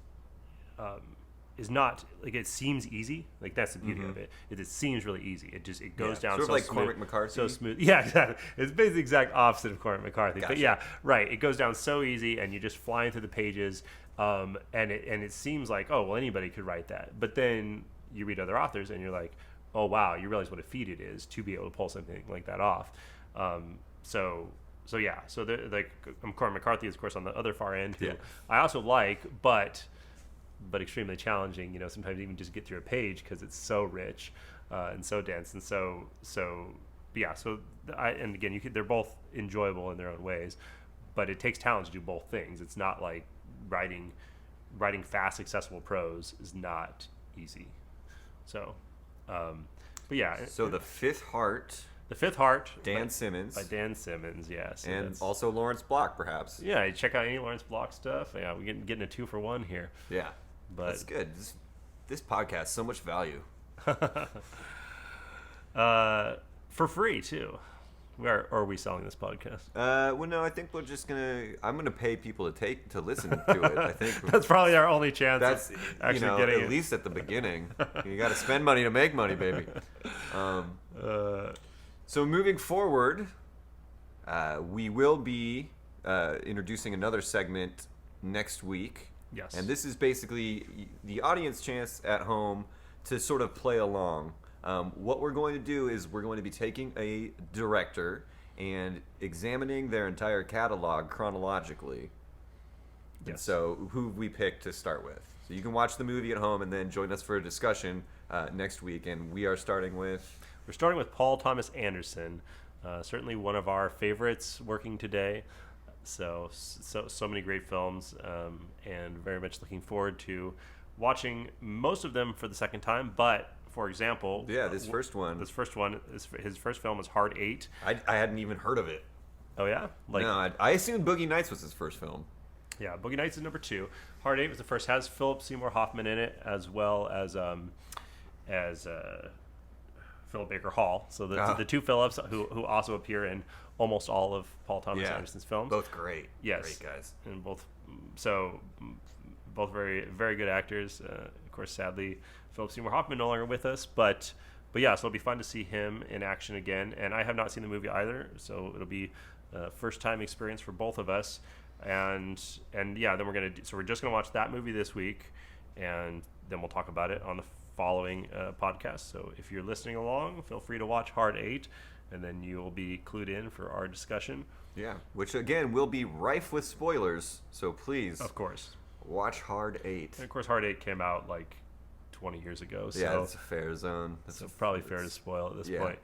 [SPEAKER 1] not like it seems easy. Like that's the beauty of it. It seems really easy. It goes down
[SPEAKER 2] sort of
[SPEAKER 1] so
[SPEAKER 2] like
[SPEAKER 1] smooth,
[SPEAKER 2] Cormac McCarthy.
[SPEAKER 1] so smooth. Yeah, exactly. It's basically the exact opposite of Cormac McCarthy.
[SPEAKER 2] Gotcha.
[SPEAKER 1] But yeah, right. It goes down so easy, and you're just flying through the pages. And it seems like, oh well, anybody could write that. But then you read other authors, and you're like, oh wow, you realize what a feat it is to be able to pull something like that off. So Cormac McCarthy is, of course, on the other far end, who I also like, but extremely challenging. Sometimes even just get through a page because it's so rich and so dense, and and again, they're both enjoyable in their own ways, but it takes talent to do both things. It's not like writing fast, accessible prose is not easy. So, but yeah.
[SPEAKER 2] So The Fifth Heart.
[SPEAKER 1] The Fifth Heart,
[SPEAKER 2] Dan Simmons.
[SPEAKER 1] By Dan Simmons, yes.
[SPEAKER 2] And also Lawrence Block, perhaps.
[SPEAKER 1] Yeah, check out any Lawrence Block stuff. Yeah, we're getting a 2-for-1 here.
[SPEAKER 2] Yeah.
[SPEAKER 1] But
[SPEAKER 2] That's good. This podcast, so much value.
[SPEAKER 1] for free too. Where are we selling this podcast?
[SPEAKER 2] Well, no, I think I'm gonna pay people to listen to it. I think
[SPEAKER 1] That's probably our only chance.
[SPEAKER 2] that's
[SPEAKER 1] of actually getting
[SPEAKER 2] at
[SPEAKER 1] it.
[SPEAKER 2] least at the beginning. You got to spend money to make money, baby. So moving forward, we will be introducing another segment next week.
[SPEAKER 1] Yes.
[SPEAKER 2] And this is basically the audience chance at home to sort of play along. What we're going to do is we're going to be taking a director and examining their entire catalog chronologically.
[SPEAKER 1] Yes.
[SPEAKER 2] And so who we picked to start with. So you can watch the movie at home and then join us for a discussion next week. And we are starting with...
[SPEAKER 1] We're starting with Paul Thomas Anderson. Certainly one of our favorites working today. So many great films, and very much looking forward to watching most of them for the second time. But for example,
[SPEAKER 2] his first film
[SPEAKER 1] is Hard 8.
[SPEAKER 2] I hadn't even heard of it.
[SPEAKER 1] Oh yeah,
[SPEAKER 2] No, I assumed Boogie Nights was his first film.
[SPEAKER 1] Yeah, Boogie Nights is number 2. Hard 8 was the first. Has Philip Seymour Hoffman in it, as well as Philip Baker Hall. So the two Phillips who also appear in almost all of Paul Thomas Anderson's films.
[SPEAKER 2] Both great.
[SPEAKER 1] Yes,
[SPEAKER 2] great guys,
[SPEAKER 1] and both very very good actors. Of course, sadly, Philip Seymour Hoffman no longer with us, but yeah, so it'll be fun to see him in action again. And I have not seen the movie either, so it'll be a first time experience for both of us. And yeah, then we're just gonna watch that movie this week, and then we'll talk about it on the following podcast. So if you're listening along, feel free to watch Hard 8, and then you'll be clued in for our discussion.
[SPEAKER 2] Yeah, which again will be rife with spoilers. So please,
[SPEAKER 1] of course,
[SPEAKER 2] watch Hard 8.
[SPEAKER 1] And of course, Hard 8 came out like 20 years ago. So
[SPEAKER 2] yeah, it's a fair zone.
[SPEAKER 1] So probably fair to spoil at this point.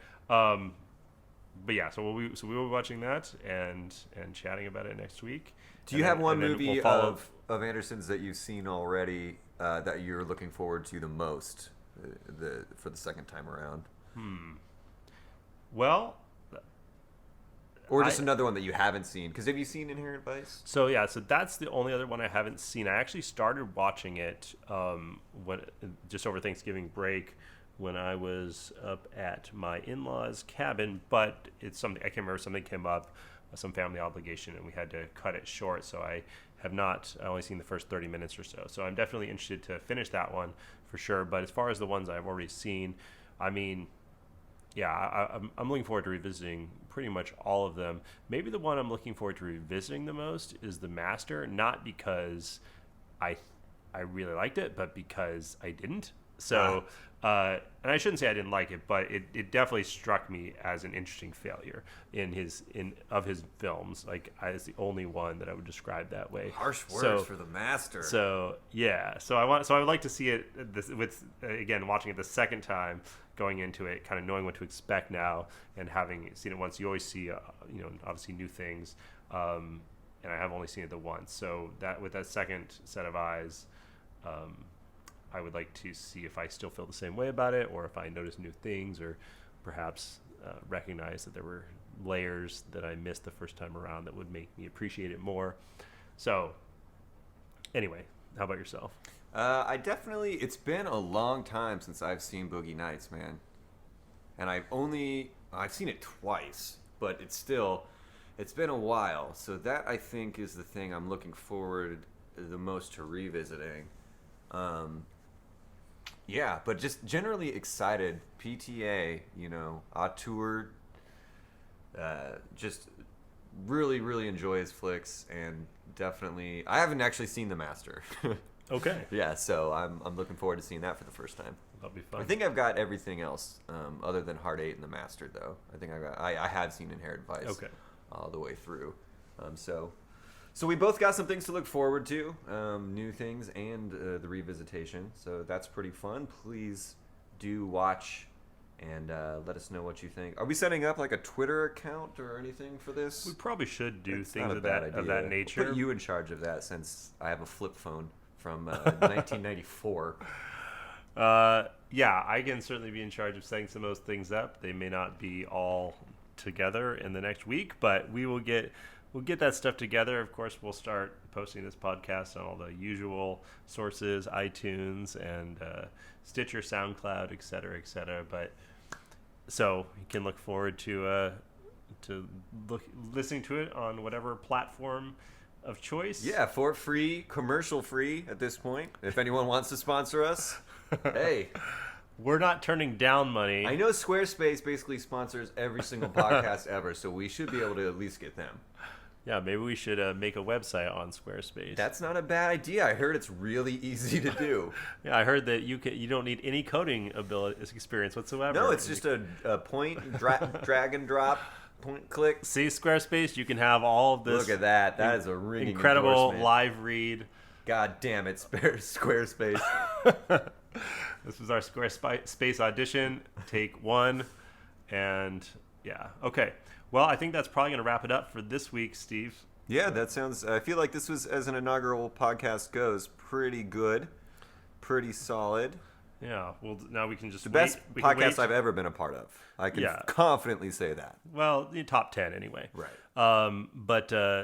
[SPEAKER 1] But yeah, so we will be watching that and chatting about it next week.
[SPEAKER 2] Do you have one movie of Anderson's that you've seen already that you're looking forward to the most for the second time around?
[SPEAKER 1] Well,
[SPEAKER 2] or just another one that you haven't seen? Because have you seen Inherent Vice?
[SPEAKER 1] So yeah, so that's the only other one I haven't seen. I actually started watching it just over Thanksgiving break when I was up at my in-laws' cabin, but it's something I can't remember. Something came up, some family obligation, and we had to cut it short. So I only seen the first 30 minutes or so. So I'm definitely interested to finish that one for sure. But as far as the ones I've already seen, I mean, yeah, I'm looking forward to revisiting pretty much all of them. Maybe the one I'm looking forward to revisiting the most is The Master, not because I really liked it, but because I didn't. So, and I shouldn't say I didn't like it, but it definitely struck me as an interesting failure of his films. Like, it's the only one that I would describe that way.
[SPEAKER 2] Harsh words for The Master.
[SPEAKER 1] So yeah, so I would like to see it again, watching it the second time, going into it, kind of knowing what to expect now, and having seen it once, you always see obviously new things. And I have only seen it the once, so that with that second set of eyes, I would like to see if I still feel the same way about it, or if I notice new things, or perhaps recognize that there were layers that I missed the first time around that would make me appreciate it more. So anyway, how about yourself?
[SPEAKER 2] It's been a long time since I've seen Boogie Nights, man. And I've seen it twice, but it's been a while. So that, I think, is the thing I'm looking forward the most to revisiting. Yeah, but just generally excited. PTA, auteur, just really, really enjoy his flicks, and definitely, I haven't actually seen The Master.
[SPEAKER 1] Okay.
[SPEAKER 2] Yeah, so I'm looking forward to seeing that for the first time.
[SPEAKER 1] That'll be fun.
[SPEAKER 2] I think I've got everything else other than Hard 8 and The Master, though. I think I have seen Inherent Vice all the way through. So we both got some things to look forward to, new things, and the revisitation. So that's pretty fun. Please do watch and let us know what you think. Are we setting up like a Twitter account or anything for this?
[SPEAKER 1] We probably should do
[SPEAKER 2] It's
[SPEAKER 1] things
[SPEAKER 2] not a
[SPEAKER 1] of
[SPEAKER 2] bad
[SPEAKER 1] that
[SPEAKER 2] idea.
[SPEAKER 1] nature.
[SPEAKER 2] We'll put you in charge of that, since I have a flip phone from 1994.
[SPEAKER 1] Yeah, I can certainly be in charge of setting some of those things up. They may not be all together in the next week, but we will get we'll get that stuff together. Of course, we'll start posting this podcast on all the usual sources, iTunes and Stitcher, SoundCloud, et cetera, but so you can look forward to listening to it on whatever platform of choice.
[SPEAKER 2] Yeah, for free, commercial free at this point. If anyone wants to sponsor us, hey.
[SPEAKER 1] We're not turning down money.
[SPEAKER 2] I know Squarespace basically sponsors every single podcast ever, so we should be able to at least get them.
[SPEAKER 1] Yeah, maybe we should make a website on Squarespace.
[SPEAKER 2] That's not a bad idea. I heard it's really easy to do.
[SPEAKER 1] Yeah, I heard that you don't need any coding experience whatsoever.
[SPEAKER 2] No, it's just a point, drag and drop, point click.
[SPEAKER 1] See, Squarespace, you can have all of this.
[SPEAKER 2] Look at that. That is a ringing
[SPEAKER 1] incredible
[SPEAKER 2] endorsement.
[SPEAKER 1] live read.
[SPEAKER 2] God damn it, Squarespace.
[SPEAKER 1] This was our Squarespace audition, take 1. And yeah, okay. Well, I think that's probably going to wrap it up for this week, Steve.
[SPEAKER 2] Yeah, that sounds... I feel like this was, as an inaugural podcast goes, pretty good. Pretty solid.
[SPEAKER 1] Yeah, well, now we can just
[SPEAKER 2] The best podcast I've ever been a part of. I can confidently say that.
[SPEAKER 1] Well, the top 10 anyway.
[SPEAKER 2] Right.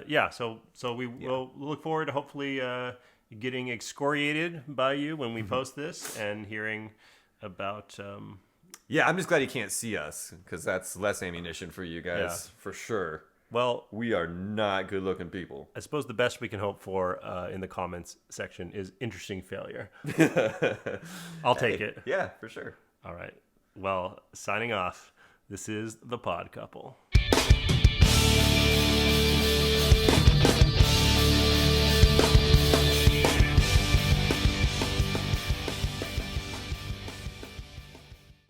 [SPEAKER 1] Yeah, so we will look forward to hopefully getting excoriated by you when we post this and hearing about...
[SPEAKER 2] Yeah, I'm just glad you can't see us, because that's less ammunition for you guys, for sure.
[SPEAKER 1] Well,
[SPEAKER 2] we are not good-looking people.
[SPEAKER 1] I suppose the best we can hope for in the comments section is interesting failure. I'll take it.
[SPEAKER 2] Yeah, for sure.
[SPEAKER 1] All right. Well, signing off. This is The Pod Couple.